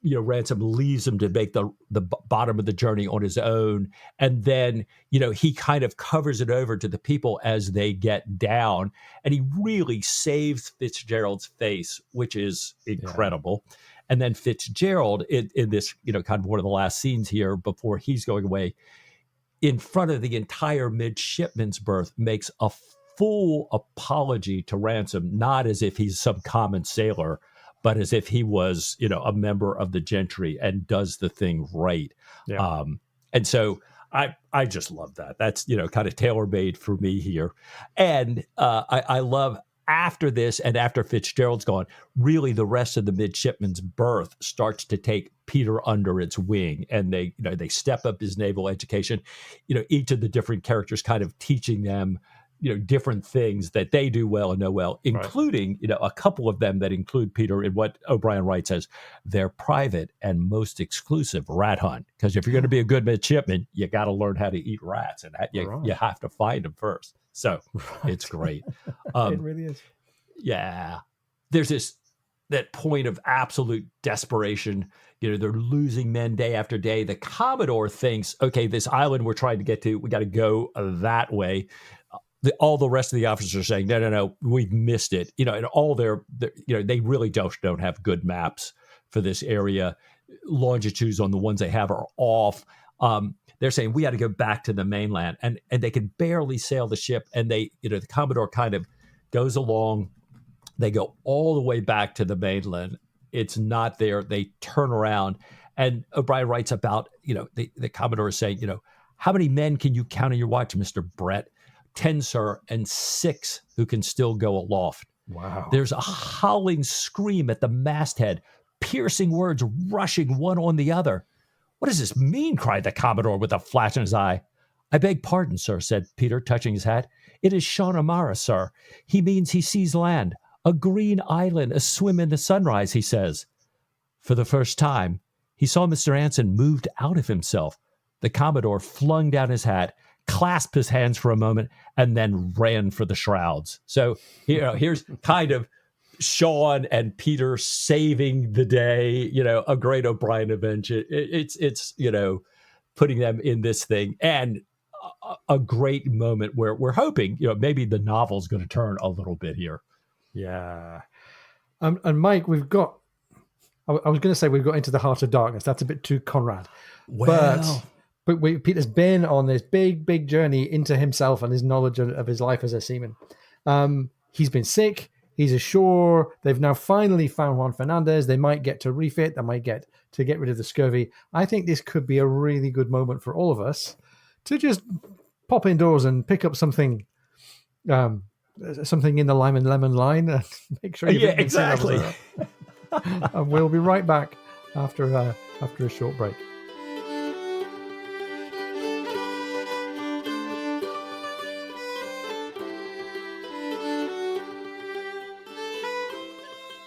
Speaker 1: Ransom leaves him to make the bottom of the journey on his own. And then, he kind of covers it over to the people as they get down. And he really saves Fitzgerald's face, which is incredible. Yeah. And then Fitzgerald, in this, kind of one of the last scenes here before he's going away, in front of the entire midshipman's berth, makes a full apology to Ransom, not as if he's some common sailor, but as if he was, a member of the gentry, and does the thing right. Yeah. And so I just love that. That's, kind of tailor-made for me here. And I love, after this and after Fitzgerald's gone, really the rest of the midshipman's berth starts to take Peter under its wing, and they step up his naval education. Each of the different characters kind of teaching them, different things that they do well and know well, including, a couple of them that include Peter in what O'Brien writes as their private and most exclusive rat hunt. Because if you're going to be a good midshipman, you got to learn how to eat rats, and you have to find them first. So it's great.
Speaker 2: It really is.
Speaker 1: Yeah. There's that point of absolute desperation. They're losing men day after day. The Commodore thinks, okay, this island we're trying to get to, we got to go that way. All the rest of the officers are saying, no, we've missed it. And all they really don't have good maps for this area. Longitudes on the ones they have are off. They're saying we got to go back to the mainland, and they can barely sail the ship. And the Commodore kind of goes along. They go all the way back to the mainland. It's not there. They turn around, and O'Brien writes about, the Commodore is saying, how many men can you count on your watch, Mr. Brett? 10, sir, and 6 who can still go aloft.
Speaker 2: Wow.
Speaker 1: There's a howling scream at the masthead, piercing words rushing one on the other. What does this mean? Cried the Commodore with a flash in his eye. I beg pardon, sir, said Peter, touching his hat. It is Shaunamara, sir. He means he sees land. A green island, a swim in the sunrise, he says. For the first time, he saw Mr. Anson moved out of himself. The Commodore flung down his hat, clasped his hands for a moment, and then ran for the shrouds. So here's kind of Sean and Peter saving the day, a great O'Brien adventure. It's putting them in this thing, and a great moment where we're hoping, maybe the novel's going to turn a little bit here.
Speaker 2: Yeah. And Mike, I was going to say we've got Into the Heart of Darkness. That's a bit too Conrad.
Speaker 1: Well,
Speaker 2: But Peter's been on this big journey into himself and his knowledge of his life as a seaman. He's been sick. He's ashore. They've now finally found Juan Fernandez. They might get to refit. They might get to get rid of the scurvy. I think this could be a really good moment for all of us to just pop indoors and pick up something in the lime and lemon line and make sure you
Speaker 1: exactly.
Speaker 2: And we'll be right back after a short break.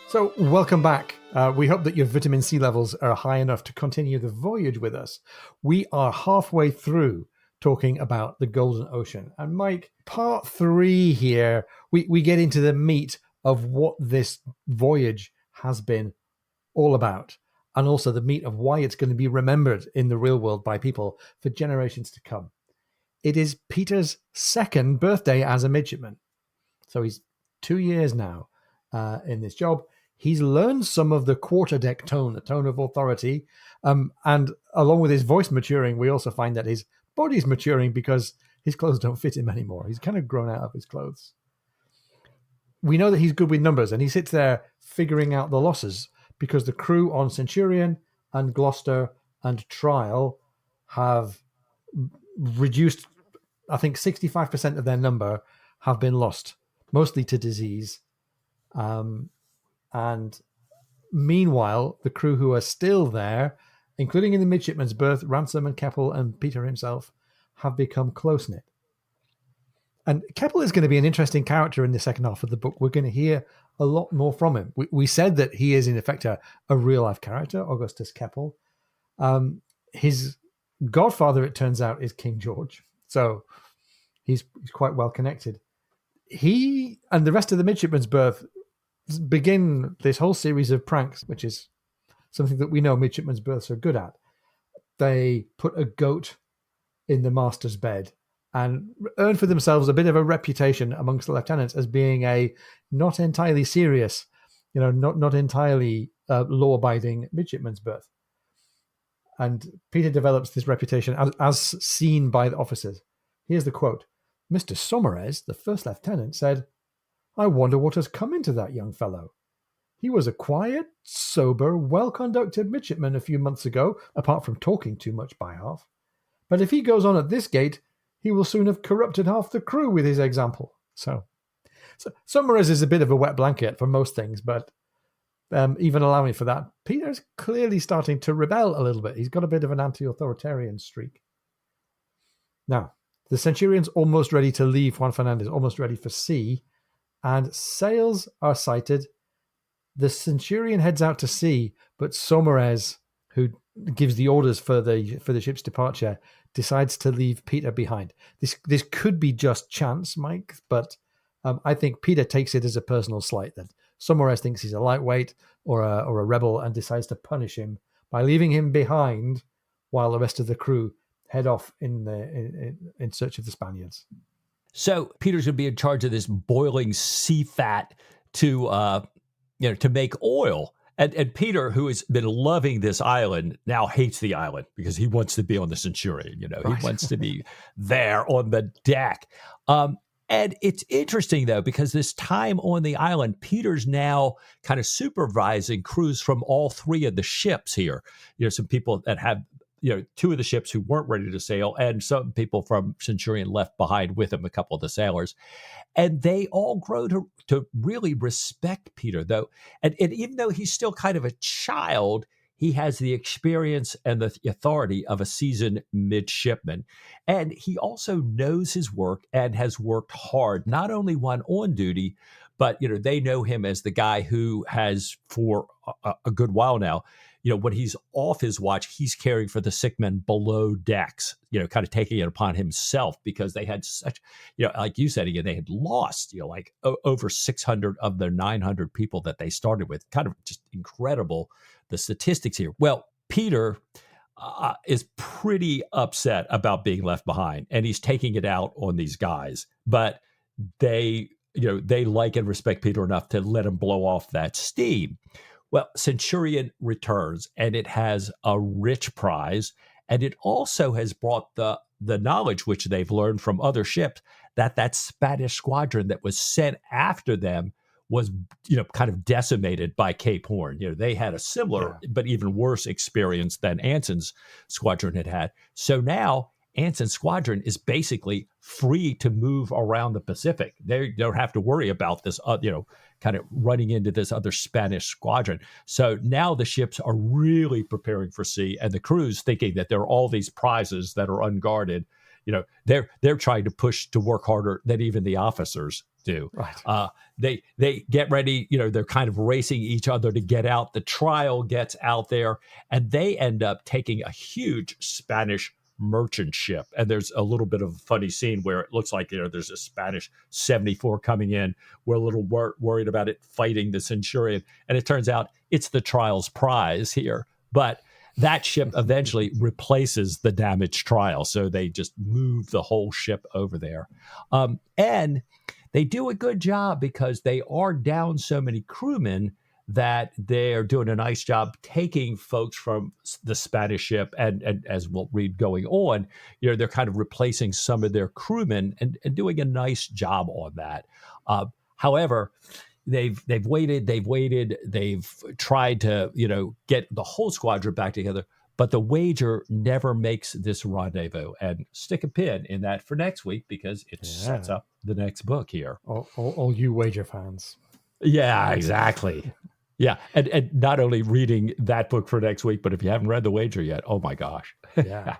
Speaker 2: So welcome back. We hope that your vitamin C levels are high enough to continue the voyage with us. We are halfway through talking about the Golden Ocean. And Mike, part 3 here, we get into the meat of what this voyage has been all about, and also the meat of why it's going to be remembered in the real world by people for generations to come. It is Peter's 2nd birthday as a midshipman. So he's 2 years now in this job. He's learned some of the quarterdeck tone, the tone of authority. And along with his voice maturing, we also find that his body's maturing because his clothes don't fit him anymore. He's kind of grown out of his clothes. We know that he's good with numbers, and he sits there figuring out the losses because the crew on Centurion and Gloucester and Trial have reduced, I think 65% of their number have been lost, mostly to disease. And meanwhile, the crew who are still there, including in the midshipman's berth, Ransom and Keppel and Peter himself, have become close-knit. And Keppel is going to be an interesting character in the second half of the book. We're going to hear a lot more from him. We said that he is, in effect, a real-life character, Augustus Keppel. His godfather, it turns out, is King George. So he's quite well connected. He and the rest of the midshipman's berth begin this whole series of pranks, which is something that we know midshipmen's berths are good at. They put a goat in the master's bed and earn for themselves a bit of a reputation amongst the lieutenants as being a not entirely serious, not entirely law-abiding midshipman's berth. And Peter develops this reputation as seen by the officers. Here's the quote. Mr. Saumarez, the first lieutenant, said, "I wonder what has come into that young fellow. He was a quiet, sober, well-conducted midshipman a few months ago, apart from talking too much by half. But if he goes on at this gait, he will soon have corrupted half the crew with his example." So Saumarez is a bit of a wet blanket for most things, but even allowing for that, Peter's clearly starting to rebel a little bit. He's got a bit of an anti-authoritarian streak. Now, the Centurion's almost ready to leave Juan Fernandez, almost ready for sea, and sails are sighted. The Centurion heads out to sea, but Saumarez, who gives the orders for the ship's departure, decides to leave Peter behind. This could be just chance, Mike, but I think Peter takes it as a personal slight that Saumarez thinks he's a lightweight or a rebel and decides to punish him by leaving him behind while the rest of the crew head off in search of the Spaniards.
Speaker 1: So Peter's going to be in charge of this boiling sea fat to make oil. And Peter, who has been loving this island, now hates the island because he wants to be on the Centurion. Right. He wants to be there on the deck. And it's interesting, though, because this time on the island, Peter's now kind of supervising crews from all 3 of the ships here. Some people that have, 2 of the ships who weren't ready to sail, and some people from Centurion left behind with him, a couple of the sailors. And they all grow to really respect Peter, though. And even though he's still kind of a child, he has the experience and the authority of a seasoned midshipman. And he also knows his work and has worked hard, not only when on duty, but, they know him as the guy who has, for a good while now, when he's off his watch, he's caring for the sick men below decks, kind of taking it upon himself because they had such, like you said, again, they had lost, over 600 of their 900 people that they started with. Kind of just incredible, the statistics here. Well, Peter is pretty upset about being left behind, and he's taking it out on these guys. But they like and respect Peter enough to let him blow off that steam. Well, Centurion returns, and it has a rich prize, and it also has brought the knowledge which they've learned from other ships that Spanish squadron that was sent after them was, kind of decimated by Cape Horn. They had a similar but even worse experience than Anson's squadron had. So now Anson's squadron is basically free to move around the Pacific. They don't have to worry about this, kind of running into this other Spanish squadron. So now the ships are really preparing for sea, and the crew's thinking that there are all these prizes that are unguarded. They're trying to push to work harder than even the officers do. Right. They get ready. They're kind of racing each other to get out. The Trial gets out there, and they end up taking a huge Spanish merchant ship. And there's a little bit of a funny scene where it looks like, there's a Spanish 74 coming in. We're a little worried about it fighting the Centurion. And it turns out it's the Trial's prize here. But that ship eventually replaces the damaged Trial. So they just move the whole ship over there. And they do a good job because they are down so many crewmen that they're doing a nice job taking folks from the Spanish ship. And as we'll read going on, they're kind of replacing some of their crewmen and doing a nice job on that. However, they've waited, they've tried to, get the whole squadron back together, but the Wager never makes this rendezvous. And stick a pin in that for next week because it sets up the next book here.
Speaker 2: All you Wager fans.
Speaker 1: Yeah, exactly. Yeah, and not only reading that book for next week, but if you haven't read The Wager yet, oh my gosh.
Speaker 2: Yeah.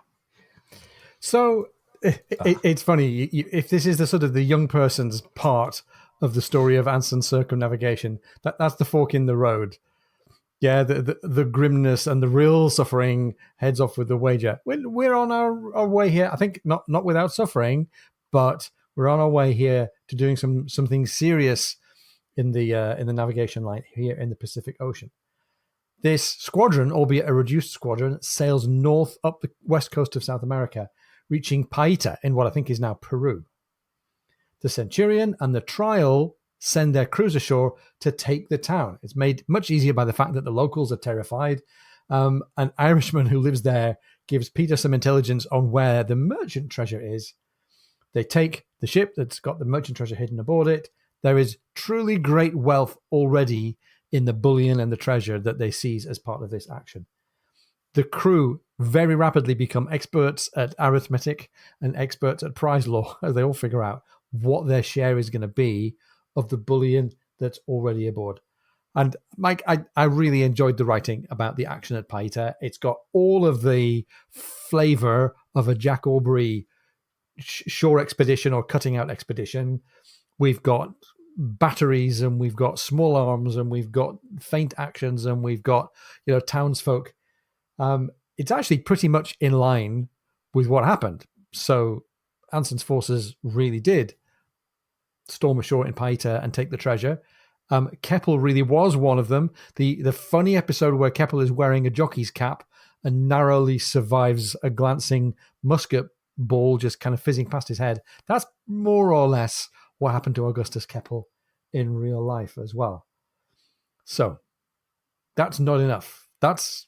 Speaker 2: So it's funny, if this is the sort of the young person's part of the story of Anson's circumnavigation, that's the fork in the road. Yeah, the grimness and the real suffering heads off with The Wager. We're on our way here. I think not without suffering, but we're on our way here to doing something serious in the navigation line here in the Pacific Ocean. This squadron, albeit a reduced squadron, sails north up the west coast of South America, reaching Paita in what I think is now Peru. The Centurion and the Trial send their crews ashore to take the town. It's made much easier by the fact that the locals are terrified. An Irishman who lives there gives Peter some intelligence on where the merchant treasure is. They take the ship that's got the merchant treasure hidden aboard it. There is truly great wealth already in the bullion and the treasure that they seize as part of this action. The crew very rapidly become experts at arithmetic and experts at prize law as they all figure out what their share is going to be of the bullion that's already aboard. And Mike, I really enjoyed the writing about the action at Paita. It's got all of the flavor of a Jack Aubrey shore expedition or cutting out expedition. We've got batteries and we've got small arms and we've got feint actions and we've got, townsfolk. It's actually pretty much in line with what happened. So Anson's forces really did storm ashore in Paita and take the treasure. Keppel really was one of them. The funny episode where Keppel is wearing a jockey's cap and narrowly survives a glancing musket ball just kind of fizzing past his head. That's more or less what happened to Augustus Keppel in real life as well. So that's not enough. That's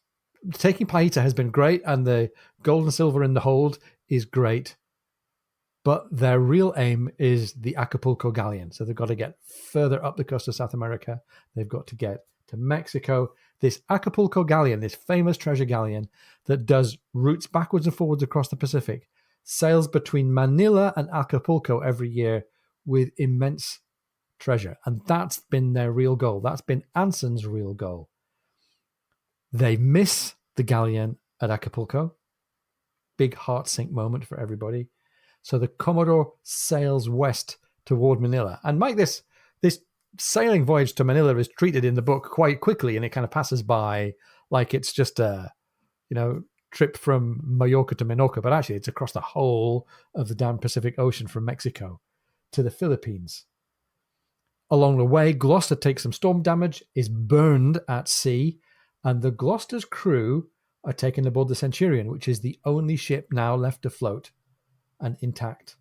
Speaker 2: taking Paita has been great, and the gold and silver in the hold is great. But their real aim is the Acapulco galleon. So they've got to get further up the coast of South America. They've got to get to Mexico. This Acapulco galleon, this famous treasure galleon that does routes backwards and forwards across the Pacific, sails between Manila and Acapulco every year with immense treasure. And that's been their real goal. That's been Anson's real goal. They miss the galleon at Acapulco. Big heart sink moment for everybody. So the Commodore sails west toward Manila. And Mike, this sailing voyage to Manila is treated in the book quite quickly, and it kind of passes by like it's just a, trip from Mallorca to Minorca, but actually it's across the whole of the damn Pacific Ocean from Mexico to the Philippines. Along the way, Gloucester takes some storm damage, is burned at sea, and the Gloucester's crew are taken aboard the Centurion, which is the only ship now left afloat and intact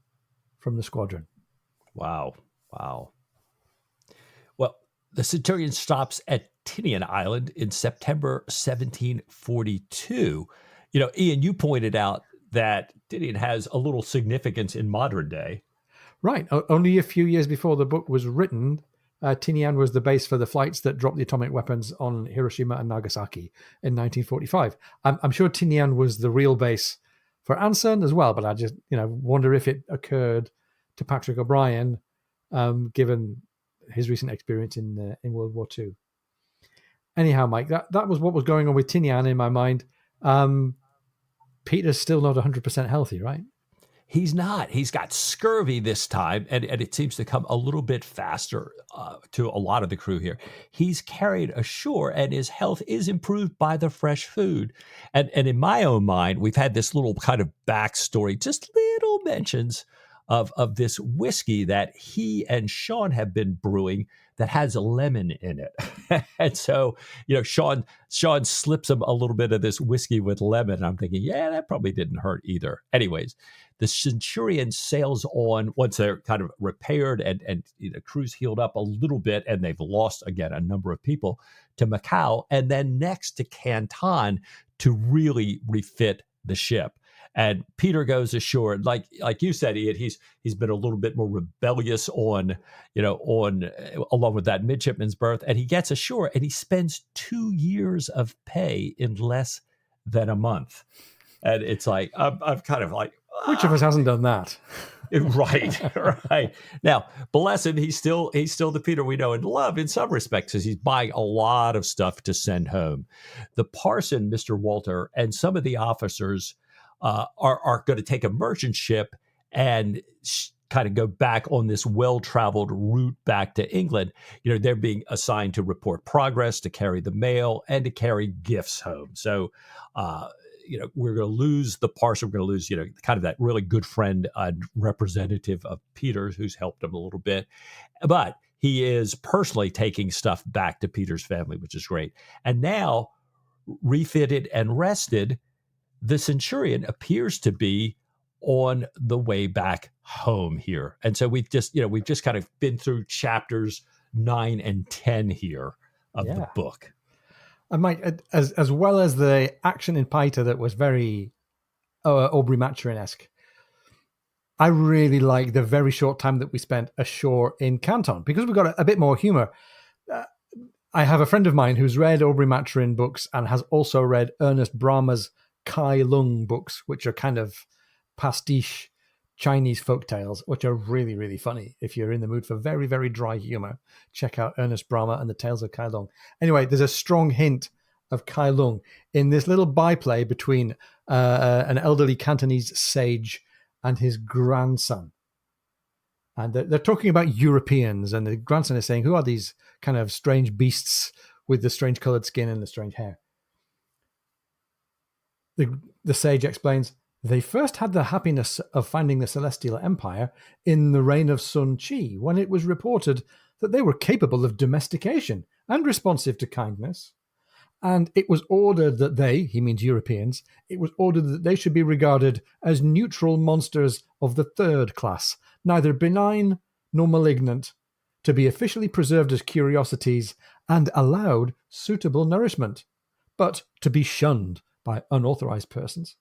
Speaker 2: from the squadron.
Speaker 1: Wow. Well, the Centurion stops at Tinian Island in September 1742. Ian, you pointed out that Tinian has a little significance in modern day.
Speaker 2: Right. Only a few years before the book was written, Tinian was the base for the flights that dropped the atomic weapons on Hiroshima and Nagasaki in 1945. I'm sure Tinian was the real base for Anson as well, but I just wonder if it occurred to Patrick O'Brian, given his recent experience in World War II. Anyhow, Mike, that was what was going on with Tinian in my mind. Peter's still not 100% healthy, right?
Speaker 1: He's not. He's got scurvy this time, and it seems to come a little bit faster to a lot of the crew here. He's carried ashore, and his health is improved by the fresh food. And in my own mind, we've had this little kind of backstory, just little mentions of this whiskey that he and Sean have been brewing that has a lemon in it. And so, Sean slips him a little bit of this whiskey with lemon. I'm thinking, yeah, that probably didn't hurt either. Anyways, the Centurion sails on once they're kind of repaired and the crew's healed up a little bit, and they've lost, again, a number of people, to Macau, and then next to Canton to really refit the ship. And Peter goes ashore, like you said, Ian. He's been a little bit more rebellious on along with that midshipman's berth, and he gets ashore and he spends 2 years of pay in less than a month. And it's like I'm kind of like,
Speaker 2: which of us hasn't done that?
Speaker 1: Right. Now, bless him, he's still the Peter we know and love in some respects, because he's buying a lot of stuff to send home. The parson, Mr. Walter, and some of the officers are going to take a merchant ship and kind of go back on this well-traveled route back to England. They're being assigned to report progress, to carry the mail, and to carry gifts home. So, we're going to lose the parson. We're going to lose, kind of that really good friend and representative of Peter's who's helped him a little bit. But he is personally taking stuff back to Peter's family, which is great. And now, refitted and rested, the Centurion appears to be on the way back home here. And so we've just kind of been through chapters 9 and 10 here of the book.
Speaker 2: I might, as well as the action in Paita that was very Aubrey-Maturin-esque, I really like the very short time that we spent ashore in Canton, because we got a bit more humor. I have a friend of mine who's read Aubrey-Maturin books and has also read Ernest Brahma's Kai Lung books, which are kind of pastiche Chinese folk tales, which are really, really funny. If you're in the mood for very, very dry humor, check out Ernest Brahma and the Tales of Kai Lung. Anyway, there's a strong hint of Kai Lung in this little byplay between an elderly Cantonese sage and his grandson. And they're talking about Europeans, and the grandson is saying, who are these kind of strange beasts with the strange colored skin and the strange hair? The sage explains, they first had the happiness of finding the Celestial Empire in the reign of Sun Chi, when it was reported that they were capable of domestication and responsive to kindness. And it was ordered that they, he means Europeans, it was ordered that they should be regarded as neutral monsters of the third class, neither benign nor malignant, to be officially preserved as curiosities and allowed suitable nourishment, but to be shunned by unauthorized persons.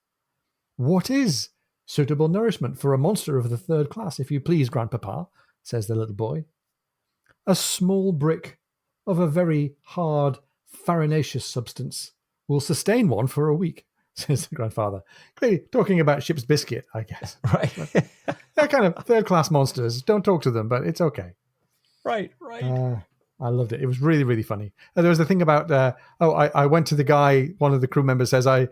Speaker 2: What is suitable nourishment for a monster of the third class, if you please, Grandpapa, says the little boy. A small brick of a very hard, farinaceous substance will sustain one for a week, says the grandfather. Clearly talking about ship's biscuit, I guess.
Speaker 1: Right.
Speaker 2: They're kind of third-class monsters. Don't talk to them, but it's okay.
Speaker 1: Right.
Speaker 2: I loved it. It was really, really funny. And there was the thing about, I went to the guy, one of the crew members says, I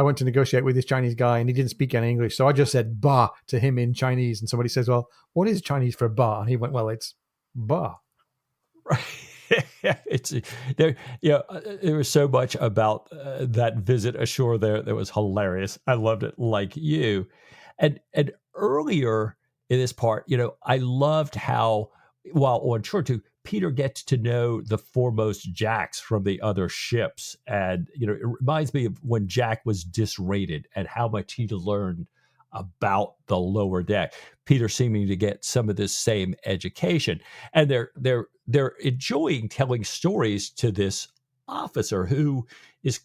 Speaker 2: went to negotiate with this Chinese guy and he didn't speak any English. So I just said ba to him in Chinese. And somebody says, well, what is Chinese for ba? And he went, well, it's ba.
Speaker 1: Right. It's there. There was so much about that visit ashore there that was hilarious. I loved it, like you. And earlier in this part, I loved how, while on shore too, Peter gets to know the foremost Jacks from the other ships. And, it reminds me of when Jack was disrated and how much he learned about the lower deck. Peter seeming to get some of this same education. And they're enjoying telling stories to this officer who is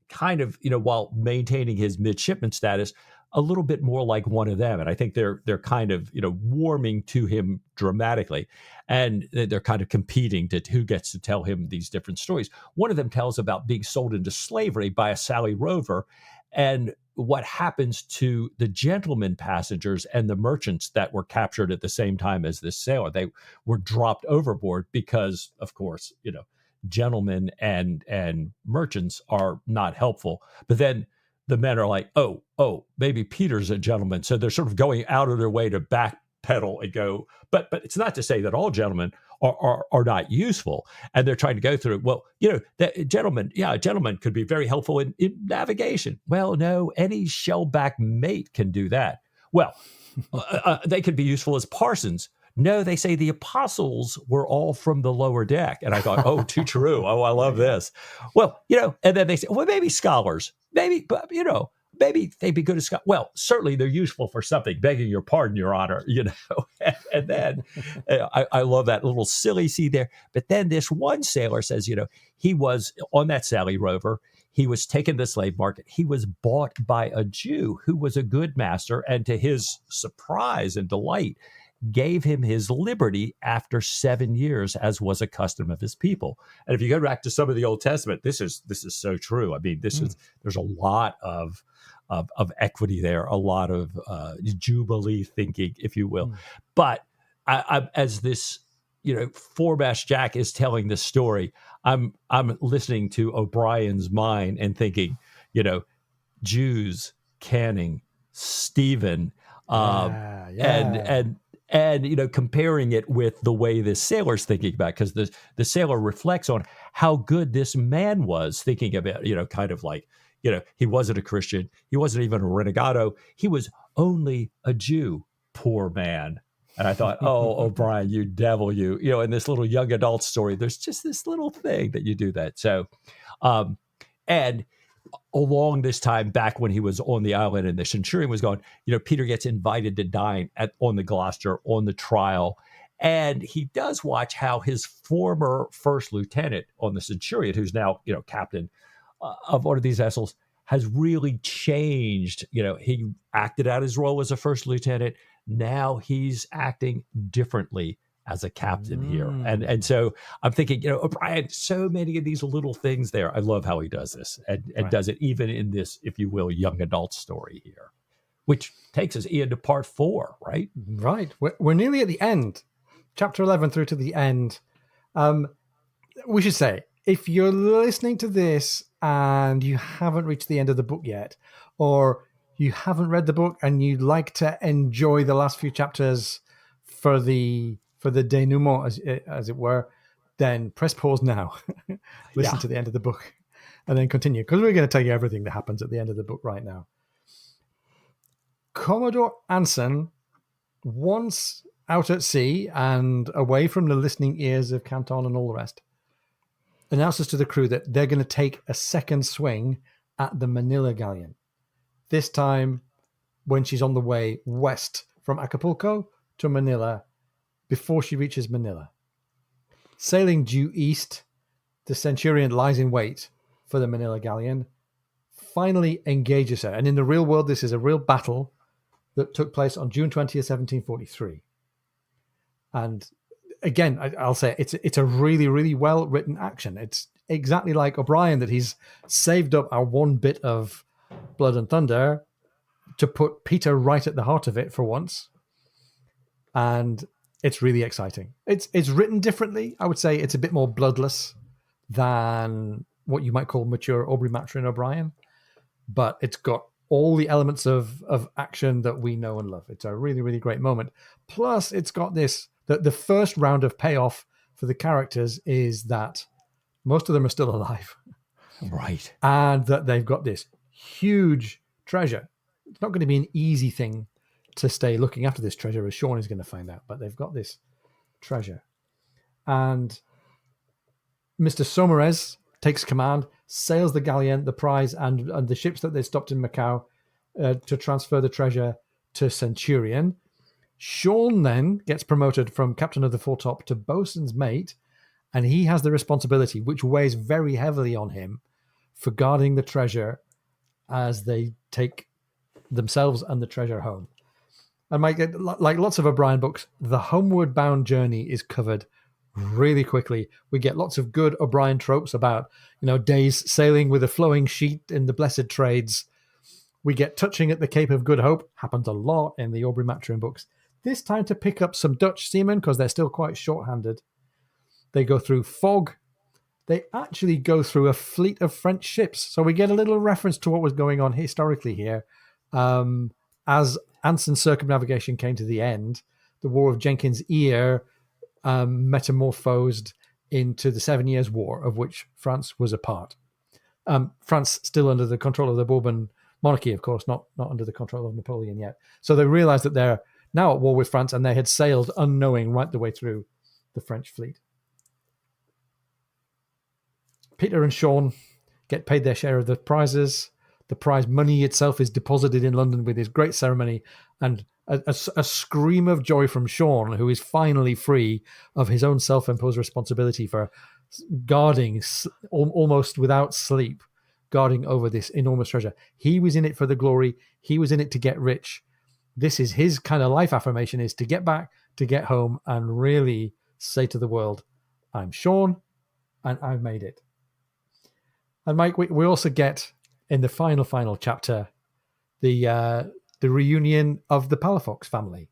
Speaker 1: kind of, while maintaining his midshipman status, a little bit more like one of them. And I think they're kind of, warming to him dramatically. And they're kind of competing to who gets to tell him these different stories. One of them tells about being sold into slavery by a Sally Rover and what happens to the gentlemen passengers and the merchants that were captured at the same time as this sailor. They were dropped overboard because, of course, gentlemen and merchants are not helpful. But then the men are like, oh, maybe Peter's a gentleman. So they're sort of going out of their way to backpedal and go, but it's not to say that all gentlemen are not useful. And they're trying to go through, well, that a gentleman could be very helpful in navigation. Well, no, any shellback mate can do that. Well, they could be useful as parsons. No, they say the apostles were all from the lower deck. And I thought, oh, too true. Oh, I love this. Well, and then they say, well, maybe scholars, maybe they'd be good as scholars. Well, certainly they're useful for something, begging your pardon, Your Honor, and then I love that little silly scene there. But then this one sailor says, he was on that Sally Rover. He was taken to the slave market. He was bought by a Jew who was a good master. And to his surprise and delight, gave him his liberty after 7 years, as was a custom of his people. And if you go back to some of the Old Testament, this is so true. I mean, there's a lot of equity there, a lot of jubilee thinking, if you will. But I as this, foremast Jack is telling this story, I'm listening to O'Brien's mind and thinking, Jews, Canning, Stephen, and comparing it with the way this sailor's thinking about, because the sailor reflects on how good this man was, thinking about, kind of like, he wasn't a Christian. He wasn't even a renegado. He was only a Jew, poor man. And I thought, oh, O'Brien, you devil, you. In this little young adult story, there's just this little thing that you do that. So, and along this time, back when he was on the island and the Centurion was gone, Peter gets invited to dine on the Gloucester on the trial. And he does watch how his former first lieutenant on the Centurion, who's now, captain of one of these vessels, has really changed. He acted out his role as a first lieutenant. Now he's acting differently as a captain here. And so I'm thinking, O'Brien, so many of these little things there. I love how he does this and does it even in this, if you will, young adult story here, which takes us into part 4, right?
Speaker 2: Right. We're nearly at the end, chapter 11 through to the end. We should say, if you're listening to this and you haven't reached the end of the book yet, or you haven't read the book and you'd like to enjoy the last few chapters for the denouement, as it were, then press pause now. Listen to the end of the book and then continue, because we're going to tell you everything that happens at the end of the book right now. Commodore Anson, once out at sea and away from the listening ears of Canton and all the rest, announces to the crew that they're going to take a second swing at the Manila galleon. This time when she's on the way west from Acapulco to Manila, before she reaches Manila. Sailing due east, the Centurion lies in wait for the Manila galleon, finally engages her. And in the real world, this is a real battle that took place on June 20th, 1743. And again, I'll say it's a really, really well-written action. It's exactly like O'Brien, that he's saved up our one bit of blood and thunder to put Peter right at the heart of it for once. And it's really exciting. It's written differently. I would say it's a bit more bloodless than what you might call mature Aubrey-Maturin O'Brien, but it's got all the elements of action that we know and love. It's a really, really great moment. Plus, it's got this, the first round of payoff for the characters is that most of them are still alive.
Speaker 1: Right.
Speaker 2: And that they've got this huge treasure. It's not going to be an easy thing to stay looking after this treasure, as Sean is going to find out, but they've got this treasure. And Mr. Saumarez takes command, sails the galleon, the prize, and the ships that they stopped in Macau to transfer the treasure to Centurion. Sean then gets promoted from captain of the foretop to boatswain's mate, and he has the responsibility, which weighs very heavily on him, for guarding the treasure as they take themselves and the treasure home. And Mike, like lots of O'Brien books, the homeward bound journey is covered really quickly. We get lots of good O'Brien tropes about, days sailing with a flowing sheet in the blessed trades. We get touching at the Cape of Good Hope. Happens a lot in the Aubrey-Maturin books. This time to pick up some Dutch seamen, because they're still quite short-handed. They go through fog. they actually go through a fleet of French ships. So we get a little reference to what was going on historically here. As Anson's circumnavigation came to the end, the War of Jenkins' Ear metamorphosed into the 7 Years' War, of which France was a part. France still under the control of the Bourbon monarchy, of course, not under the control of Napoleon yet. So they realized that they're now at war with France, and they had sailed unknowing right the way through the French fleet. Peter and Sean get paid their share of the prizes. The prize money itself is deposited in London with this great ceremony, and a scream of joy from Sean, who is finally free of his own self-imposed responsibility for guarding, almost without sleep, guarding over this enormous treasure. He was in it for the glory. He was in it to get rich. This is his kind of life affirmation, is to get back, to get home, and really say to the world, I'm Sean, and I've made it. And Mike, we also get in the final chapter the reunion of the Palafox family.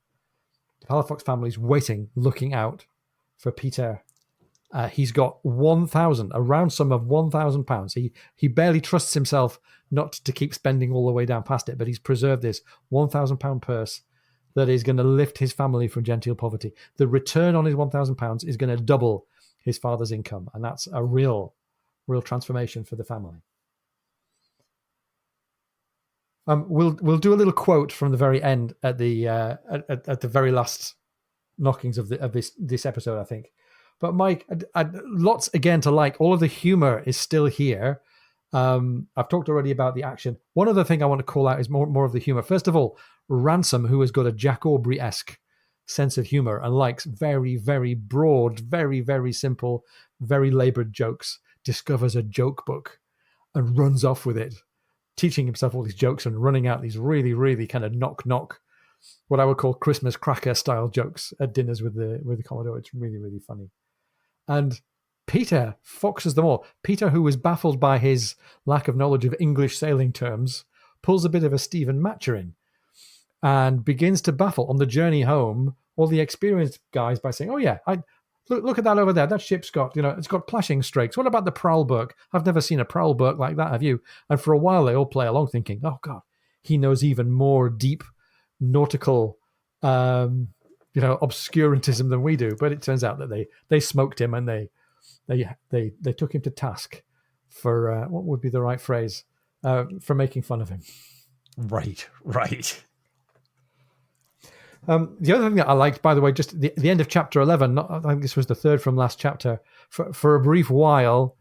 Speaker 2: The Palafox family is waiting, looking out for Peter. He's got a round sum of £1,000. He barely trusts himself not to keep spending all the way down past it, but he's preserved this £1,000 purse that is going to lift his family from genteel poverty. The return on his £1,000 is going to double his father's income, and that's a real transformation for the family. We'll do a little quote from the very end at the very last knockings of this episode, I think. But Mike, lots again to like. All of the humor is still here. I've talked already about the action. One other thing I want to call out is more of the humor. First of all, Ransom, who has got a Jack Aubrey-esque sense of humor and likes very, very broad, very, very simple, very labored jokes, discovers a joke book and runs off with it, teaching himself all these jokes and running out these really, really kind of knock, what I would call Christmas cracker style jokes at dinners with the Commodore. It's really, really funny. And Peter foxes them all. Peter, who was baffled by his lack of knowledge of English sailing terms, pulls a bit of a Stephen Maturin and begins to baffle on the journey home all the experienced guys by saying, oh yeah, look at that over there. That ship's got, it's got plashing strakes. What about the Prowlberg? I've never seen a Prowlberg like that, have you? And for a while they all play along thinking, oh God, he knows even more deep nautical obscurantism than we do. But it turns out that they smoked him, and they took him to task for what would be the right phrase, for making fun of him.
Speaker 1: Right.
Speaker 2: The other thing that I liked, by the way, just the end of chapter 11, I think this was the third from last chapter, for a brief while,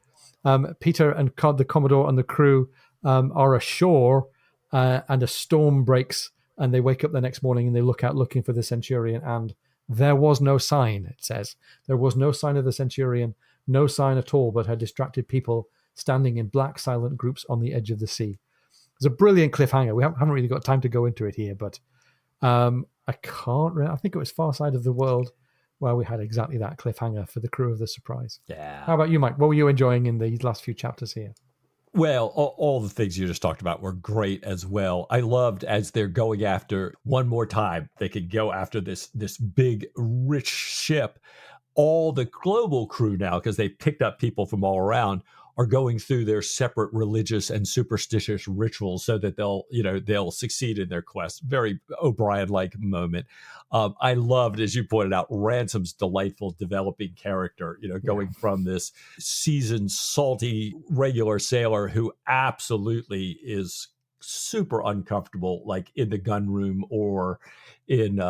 Speaker 2: Peter and the Commodore and the crew are ashore, and a storm breaks, and they wake up the next morning and they look out looking for the Centurion, and there was no sign, it says. There was no sign of the Centurion, no sign at all, but her distracted people standing in black, silent groups on the edge of the sea. It's a brilliant cliffhanger. We haven't really got time to go into it here, but I think it was Far Side of the World where we had exactly that cliffhanger for the crew of the Surprise.
Speaker 1: Yeah.
Speaker 2: How about you, Mike? What were you enjoying in these last few chapters here?
Speaker 1: Well, all the things you just talked about were great as well. I loved as they're going after, one more time, they could go after this big, rich ship. All the global crew now, because they picked up people from all around, are going through their separate religious and superstitious rituals so that they'll succeed in their quest. Very O'Brien-like moment. I loved, as you pointed out, Ransom's delightful developing character, going from this seasoned, salty, regular sailor who absolutely is super uncomfortable, like in the gun room or in,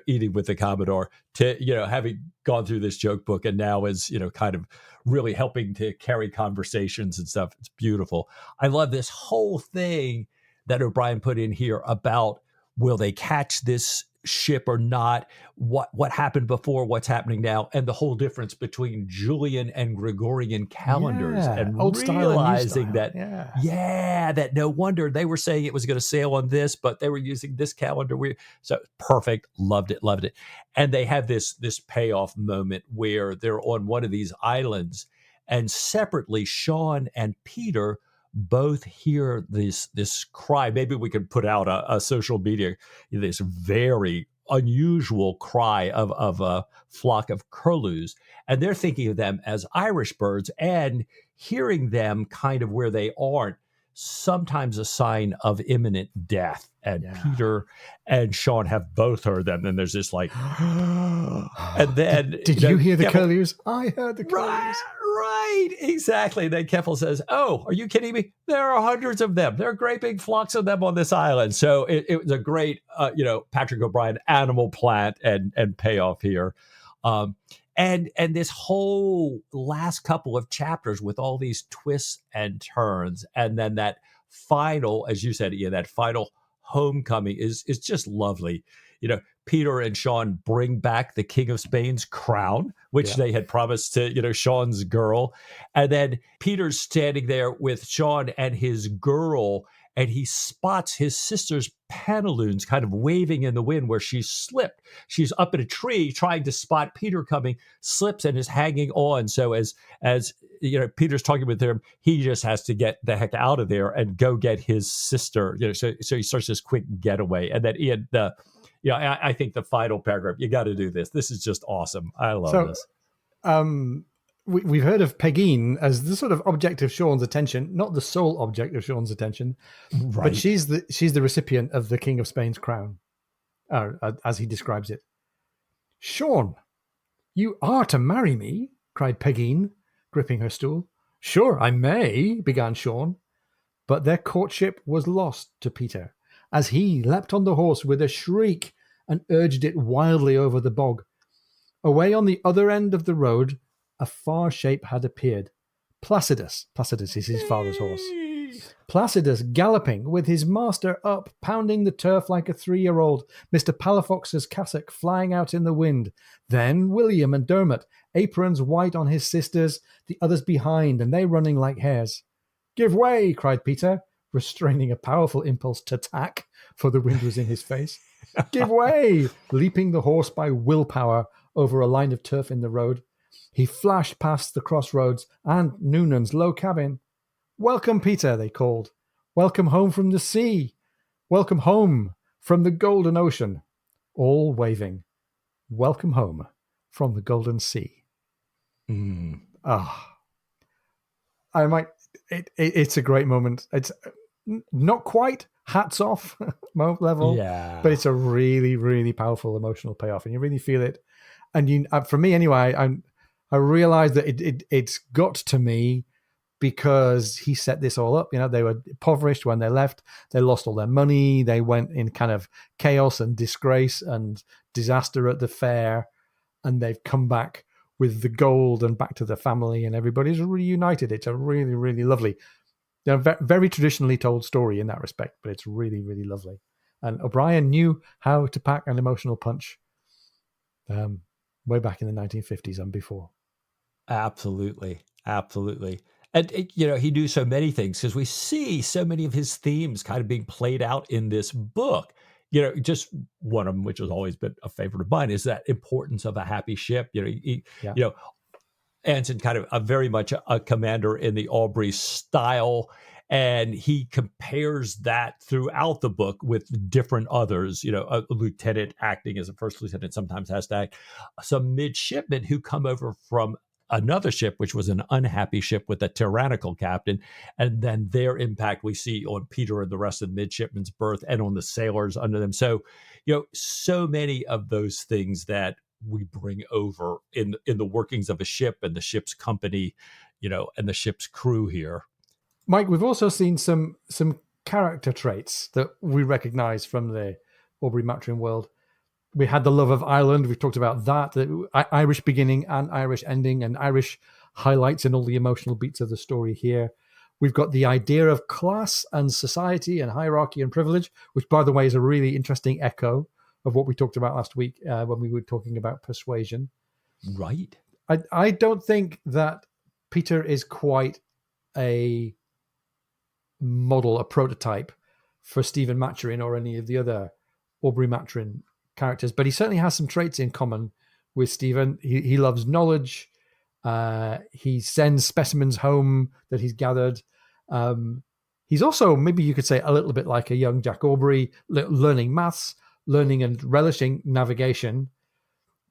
Speaker 1: eating with the Commodore, to, having gone through this joke book and now is, kind of really helping to carry conversations and stuff. It's beautiful. I love this whole thing that O'Brien put in here about, will they catch this ship or not? What happened before, what's happening now, and the whole difference between Julian and Gregorian calendars, and
Speaker 2: old style
Speaker 1: realizing
Speaker 2: and new style.
Speaker 1: that no wonder they were saying it was going to sail on this, but they were using this calendar. So perfect. Loved it. And they have this payoff moment where they're on one of these islands, and separately, Sean and Peter both hear this cry. Maybe we could put out a social media, this very unusual cry of a flock of curlews, and they're thinking of them as Irish birds, and hearing them kind of where they aren't sometimes a sign of imminent death. And Peter and Sean have both heard them. And there's this like, and then
Speaker 2: did you hear the curlews? I heard the curlews.
Speaker 1: Right, exactly. Then Keffel says, "Oh, are you kidding me? There are hundreds of them. There are great big flocks of them on this island." So it was a great, Patrick O'Brian animal plant and payoff here. And this whole last couple of chapters with all these twists and turns, and then that final, as you said, Ian, that final homecoming is just lovely. Peter and Sean bring back the King of Spain's crown, which they had promised to, Sean's girl. And then Peter's standing there with Sean and his girl, and he spots his sister's pantaloons kind of waving in the wind where she slipped. She's up in a tree trying to spot Peter coming, slips and is hanging on. So as Peter's talking with him, he just has to get the heck out of there and go get his sister. So he starts this quick getaway. And then Ian, I think the final paragraph, you got to do this. This is just awesome. I love this.
Speaker 2: We've heard of Pegeen as the sort of object of Sean's attention, not the sole object of Sean's attention,
Speaker 1: right.
Speaker 2: But she's the recipient of the King of Spain's crown, as he describes it. "Sean, you are to marry me," cried Pegeen, gripping her stool. "Sure, I may," began Sean, but their courtship was lost to Peter as he leapt on the horse with a shriek and urged it wildly over the bog. Away on the other end of the road, a far shape had appeared. Placidus is his father's horse. Placidus galloping, with his master up, pounding the turf like a 3-year-old, Mr. Palafox's cassock flying out in the wind. Then William and Dermot, aprons white on his sisters, the others behind, and they running like hares. "Give way," cried Peter, restraining a powerful impulse to tack, for the wind was in his face. "Give way!" leaping the horse by willpower over a line of turf in the road. He flashed past the crossroads and Noonan's low cabin. "Welcome, Peter," they called. "Welcome home from the sea. Welcome home from the Golden Ocean." All waving. "Welcome home from the Golden Sea." It's a great moment. It's not quite hats off level, but it's a really, really powerful emotional payoff, and you really feel it. And for me anyway, I realized that it's got to me because he set this all up. They were impoverished when they left. They lost all their money. They went in kind of chaos and disgrace and disaster at the fair, and they've come back with the gold and back to the family, and everybody's reunited. It's a really, really lovely, very traditionally told story in that respect, but it's really, really lovely. And O'Brian knew how to pack an emotional punch way back in the 1950s and before.
Speaker 1: Absolutely. And, he knew so many things because we see so many of his themes kind of being played out in this book. Just one of them, which has always been a favorite of mine, is that importance of a happy ship. Anson kind of very much a commander in the Aubrey style, and he compares that throughout the book with different others. A lieutenant acting as a first lieutenant sometimes has to act. Some midshipmen who come over from another ship, which was an unhappy ship with a tyrannical captain, and then their impact we see on Peter and the rest of the midshipmen's berth and on the sailors under them. So, so many of those things that we bring over in the workings of a ship and the ship's company, and the ship's crew here.
Speaker 2: Mike, we've also seen some character traits that we recognize from the Aubrey-Maturin world. We had the love of Ireland. We've talked about that, the Irish beginning and Irish ending, and Irish highlights in all the emotional beats of the story here. We've got the idea of class and society and hierarchy and privilege, which, by the way, is a really interesting echo of what we talked about last week when we were talking about persuasion.
Speaker 1: Right.
Speaker 2: I don't think that Peter is quite a model, a prototype for Stephen Maturin or any of the other Aubrey-Maturin characters, but he certainly has some traits in common with Stephen. He loves knowledge. He sends specimens home that he's gathered. He's also, maybe you could say, a little bit like a young Jack Aubrey, learning maths, learning and relishing navigation,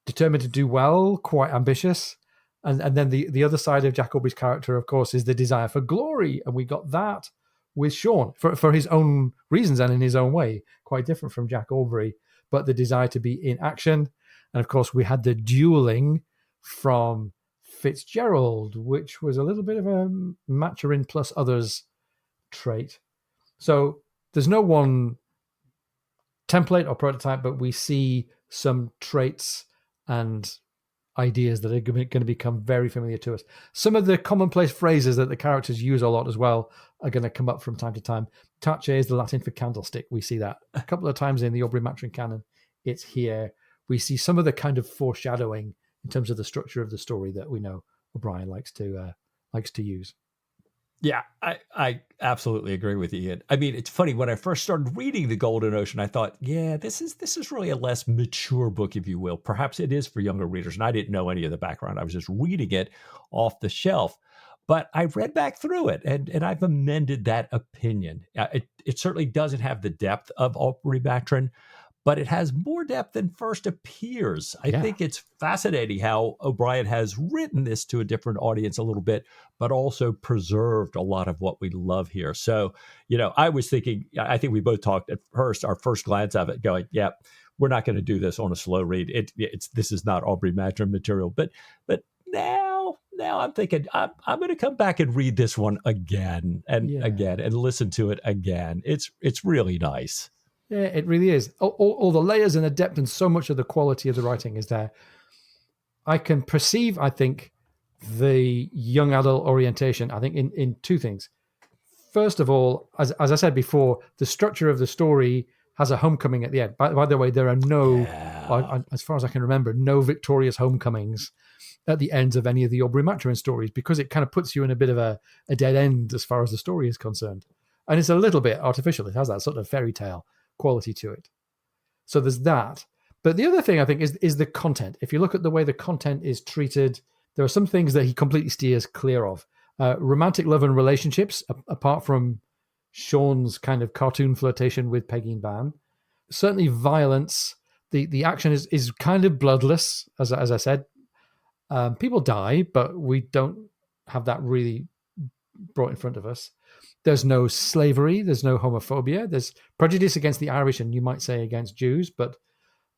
Speaker 2: determined to do well, quite ambitious. And then the other side of Jack Aubrey's character, of course, is the desire for glory. And we got that with Sean for his own reasons and in his own way, quite different from Jack Aubrey, but the desire to be in action. And of course, we had the dueling from Fitzgerald, which was a little bit of a Maturin plus others trait. So there's no one template or prototype, but we see some traits and ideas that are going to become very familiar to us. Some of the commonplace phrases that the characters use a lot as well are going to come up from time to time. Tace is the Latin for candlestick. We see that a couple of times in the Aubrey-Maturin canon. It's here. We see some of the kind of foreshadowing in terms of the structure of the story that we know O'Brien likes to use.
Speaker 1: Yeah, I absolutely agree with you, Ian. I mean, it's funny, when I first started reading The Golden Ocean, I thought, yeah, this is really a less mature book, if you will. Perhaps it is for younger readers, and I didn't know any of the background. I was just reading it off the shelf. But I read back through it, and I've amended that opinion. It certainly doesn't have the depth of Aubrey-Maturin, but it has more depth than first appears. I think it's fascinating how O'Brien has written this to a different audience a little bit, but also preserved a lot of what we love here. So, I was thinking, I think we both talked at first, our first glance of it, going, yeah, we're not going to do this on a slow read. This is not Aubrey-Maturin material. But now I'm thinking I'm going to come back and read this one again and again and listen to it again. It's really nice.
Speaker 2: Yeah, it really is. All the layers and the depth and so much of the quality of the writing is there. I can perceive, I think, the young adult orientation, I think, in two things. First of all, as I said before, the structure of the story has a homecoming at the end. By the way, there are no, as far as I can remember, no victorious homecomings at the ends of any of the Aubrey-Maturin stories, because it kind of puts you in a bit of a dead end as far as the story is concerned. And it's a little bit artificial. It has that sort of fairy tale quality to it. So there's that. But the other thing I think is the content. If you look at the way the content is treated, there are some things that he completely steers clear of. Romantic love and relationships, apart from Sean's kind of cartoon flirtation with Peggy and Van. Certainly violence. The action is kind of bloodless, as I said. People die, but we don't have that really brought in front of us. There's no slavery. There's no homophobia. There's prejudice against the Irish, and you might say against Jews, but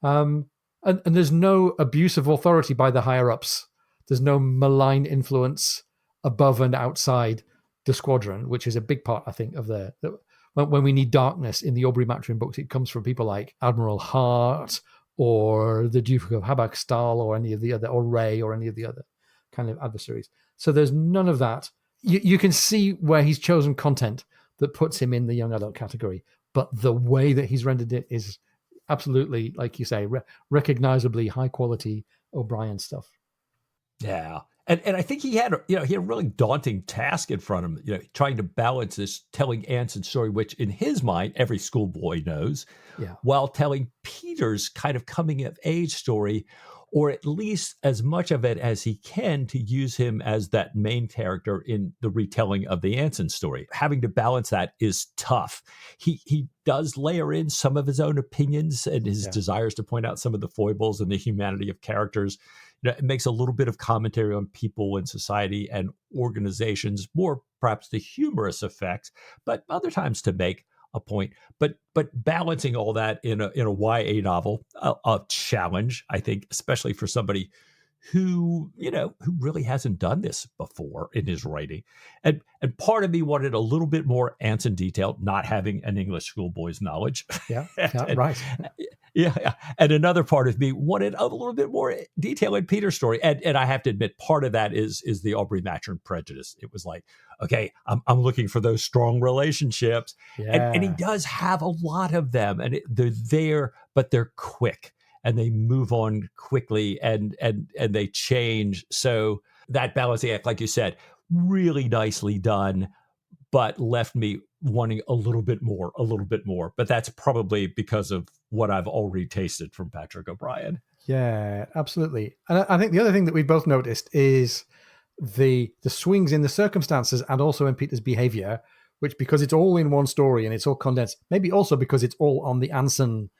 Speaker 2: and there's no abuse of authority by the higher ups. There's no malign influence above and outside the squadron, which is a big part, I think, of when we need darkness in the Aubrey-Maturin books. It comes from people like Admiral Hart or the Duke of Habakstall or any of the other, or Ray or any of the other kind of adversaries. So there's none of that. You can see where he's chosen content that puts him in the young adult category, but the way that he's rendered it is absolutely, like you say, recognizably high quality O'Brien stuff.
Speaker 1: Yeah. And I think he had a really daunting task in front of him, trying to balance this telling Anson's story, which in his mind, every schoolboy knows, while telling Peter's kind of coming of age story, or at least as much of it as he can, to use him as that main character in the retelling of the Anson story. Having to balance that is tough. He does layer in some of his own opinions and his desires to point out some of the foibles and the humanity of characters. It makes a little bit of commentary on people and society and organizations, more perhaps the humorous effects, but other times to make a point. But balancing all that in a YA novel, a challenge, I think, especially for somebody who really hasn't done this before in his writing. And part of me wanted a little bit more Anson detail, not having an English schoolboy's knowledge.
Speaker 2: Right.
Speaker 1: Yeah. And another part of me wanted a little bit more detail in Peter's story. And I have to admit, part of that is the Aubrey-Maturin prejudice. It was like, okay, I'm looking for those strong relationships. And he does have a lot of them. And they're there, but they're quick. And they move on quickly and they change. So that balancing act, like you said, really nicely done, but left me wanting a little bit more. But that's probably because of what I've already tasted from Patrick O'Brien.
Speaker 2: Yeah, absolutely. And I think the other thing that we both noticed is the swings in the circumstances and also in Peter's behavior, which, because it's all in one story and it's all condensed, maybe also because it's all on the Anson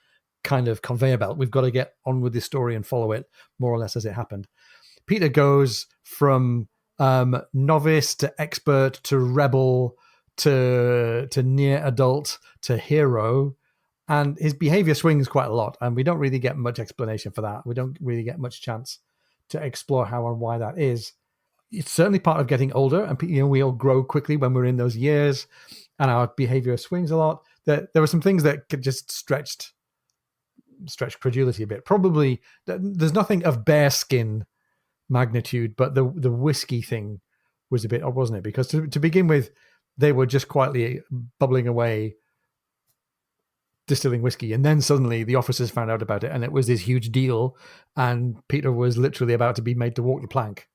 Speaker 2: kind of conveyor belt. We've got to get on with this story and follow it more or less as it happened. Peter goes from novice to expert to rebel to near adult to hero, and his behavior swings quite a lot, and we don't really get much explanation for that. We don't really get much chance to explore how and why that is. It's certainly part of getting older, and we all grow quickly when we're in those years, and our behavior swings a lot. There were some things that could just stretch credulity a bit. Probably there's nothing of bearskin magnitude, but the whiskey thing was a bit odd, wasn't it? Because to begin with, they were just quietly bubbling away, distilling whiskey, and then suddenly the officers found out about it, and it was this huge deal, and Peter was literally about to be made to walk the plank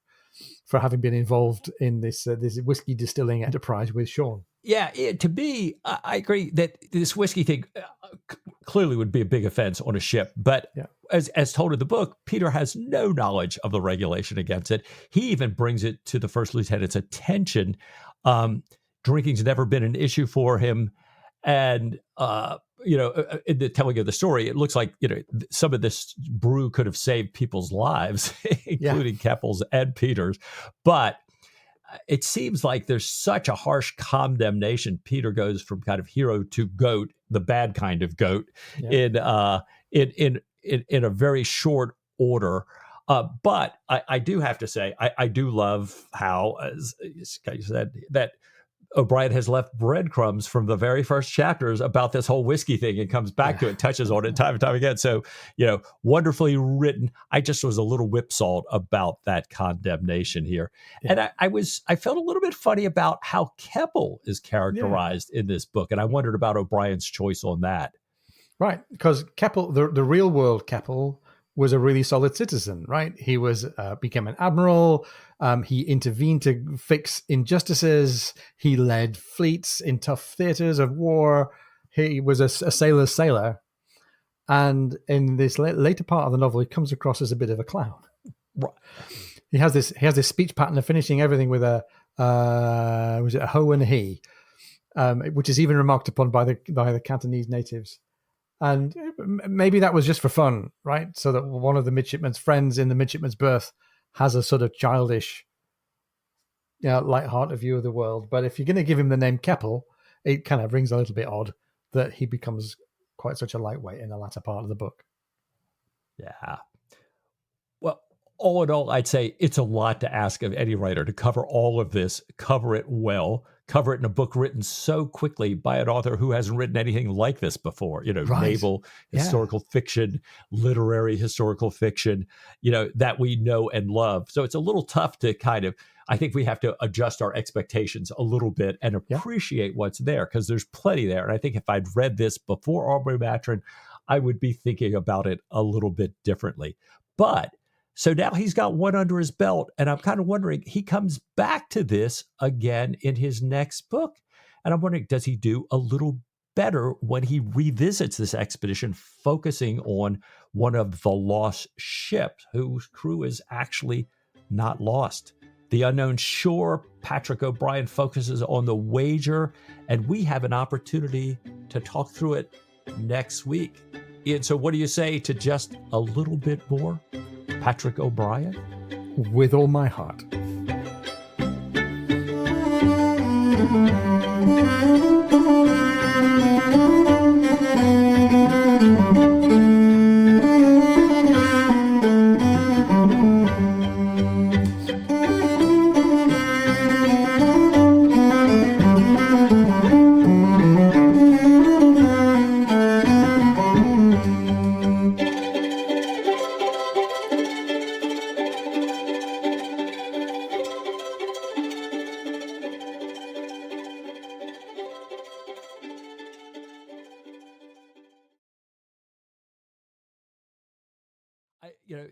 Speaker 2: for having been involved in this whiskey distilling enterprise with Sean.
Speaker 1: Yeah, to me, I agree that this whiskey thing clearly would be a big offense on a ship. But as told in the book, Peter has no knowledge of the regulation against it. He even brings it to the first lieutenant's attention. Drinking's never been an issue for him. And, in the telling of the story, it looks like, some of this brew could have saved people's lives, including Keppel's and Peter's. But it seems like there's such a harsh condemnation. Peter goes from kind of hero to goat, the bad kind of goat, in a very short order. But I do have to say, I do love how, as you said, that O'Brien has left breadcrumbs from the very first chapters about this whole whiskey thing and comes back to it, touches on it time and time again. So, wonderfully written. I just was a little whipsawed about that condemnation here. Yeah. And I felt a little bit funny about how Keppel is characterized in this book. And I wondered about O'Brien's choice on that.
Speaker 2: Right. Because Keppel, the real world Keppel, was a really solid citizen, right? He was became an admiral. He intervened to fix injustices. He led fleets in tough theaters of war. He was a sailor's sailor. And in this later part of the novel, he comes across as a bit of a clown.
Speaker 1: Right.
Speaker 2: He has this speech pattern of finishing everything with a ho and a he, which is even remarked upon by the Cantonese natives. And maybe that was just for fun, right? So that one of the midshipmen's friends in the midshipman's berth has a sort of childish, light-hearted view of the world. But if you're going to give him the name Keppel, it kind of rings a little bit odd that he becomes quite such a lightweight in the latter part of the book.
Speaker 1: Yeah. Well, all in all, I'd say it's a lot to ask of any writer to cover all of this, cover it well, cover it in a book written so quickly by an author who hasn't written anything like this before, naval historical fiction, literary historical fiction, that we know and love. So it's a little tough to I think we have to adjust our expectations a little bit and appreciate what's there, because there's plenty there. And I think if I'd read this before Aubrey-Maturin, I would be thinking about it a little bit differently. But so now he's got one under his belt, and I'm kind of wondering, he comes back to this again in his next book. And I'm wondering, does he do a little better when he revisits this expedition, focusing on one of the lost ships whose crew is actually not lost? The Unknown Shore, Patrick O'Brian focuses on the Wager, and we have an opportunity to talk through it next week. Ian, so what do you say to just a little bit more Patrick O'Brian?
Speaker 2: With all my heart.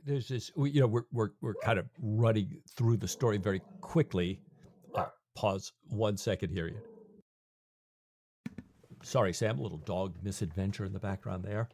Speaker 1: There's this, we're kind of running through the story very quickly. Pause 1 second here. Sorry, Sam, a little dog misadventure in the background there.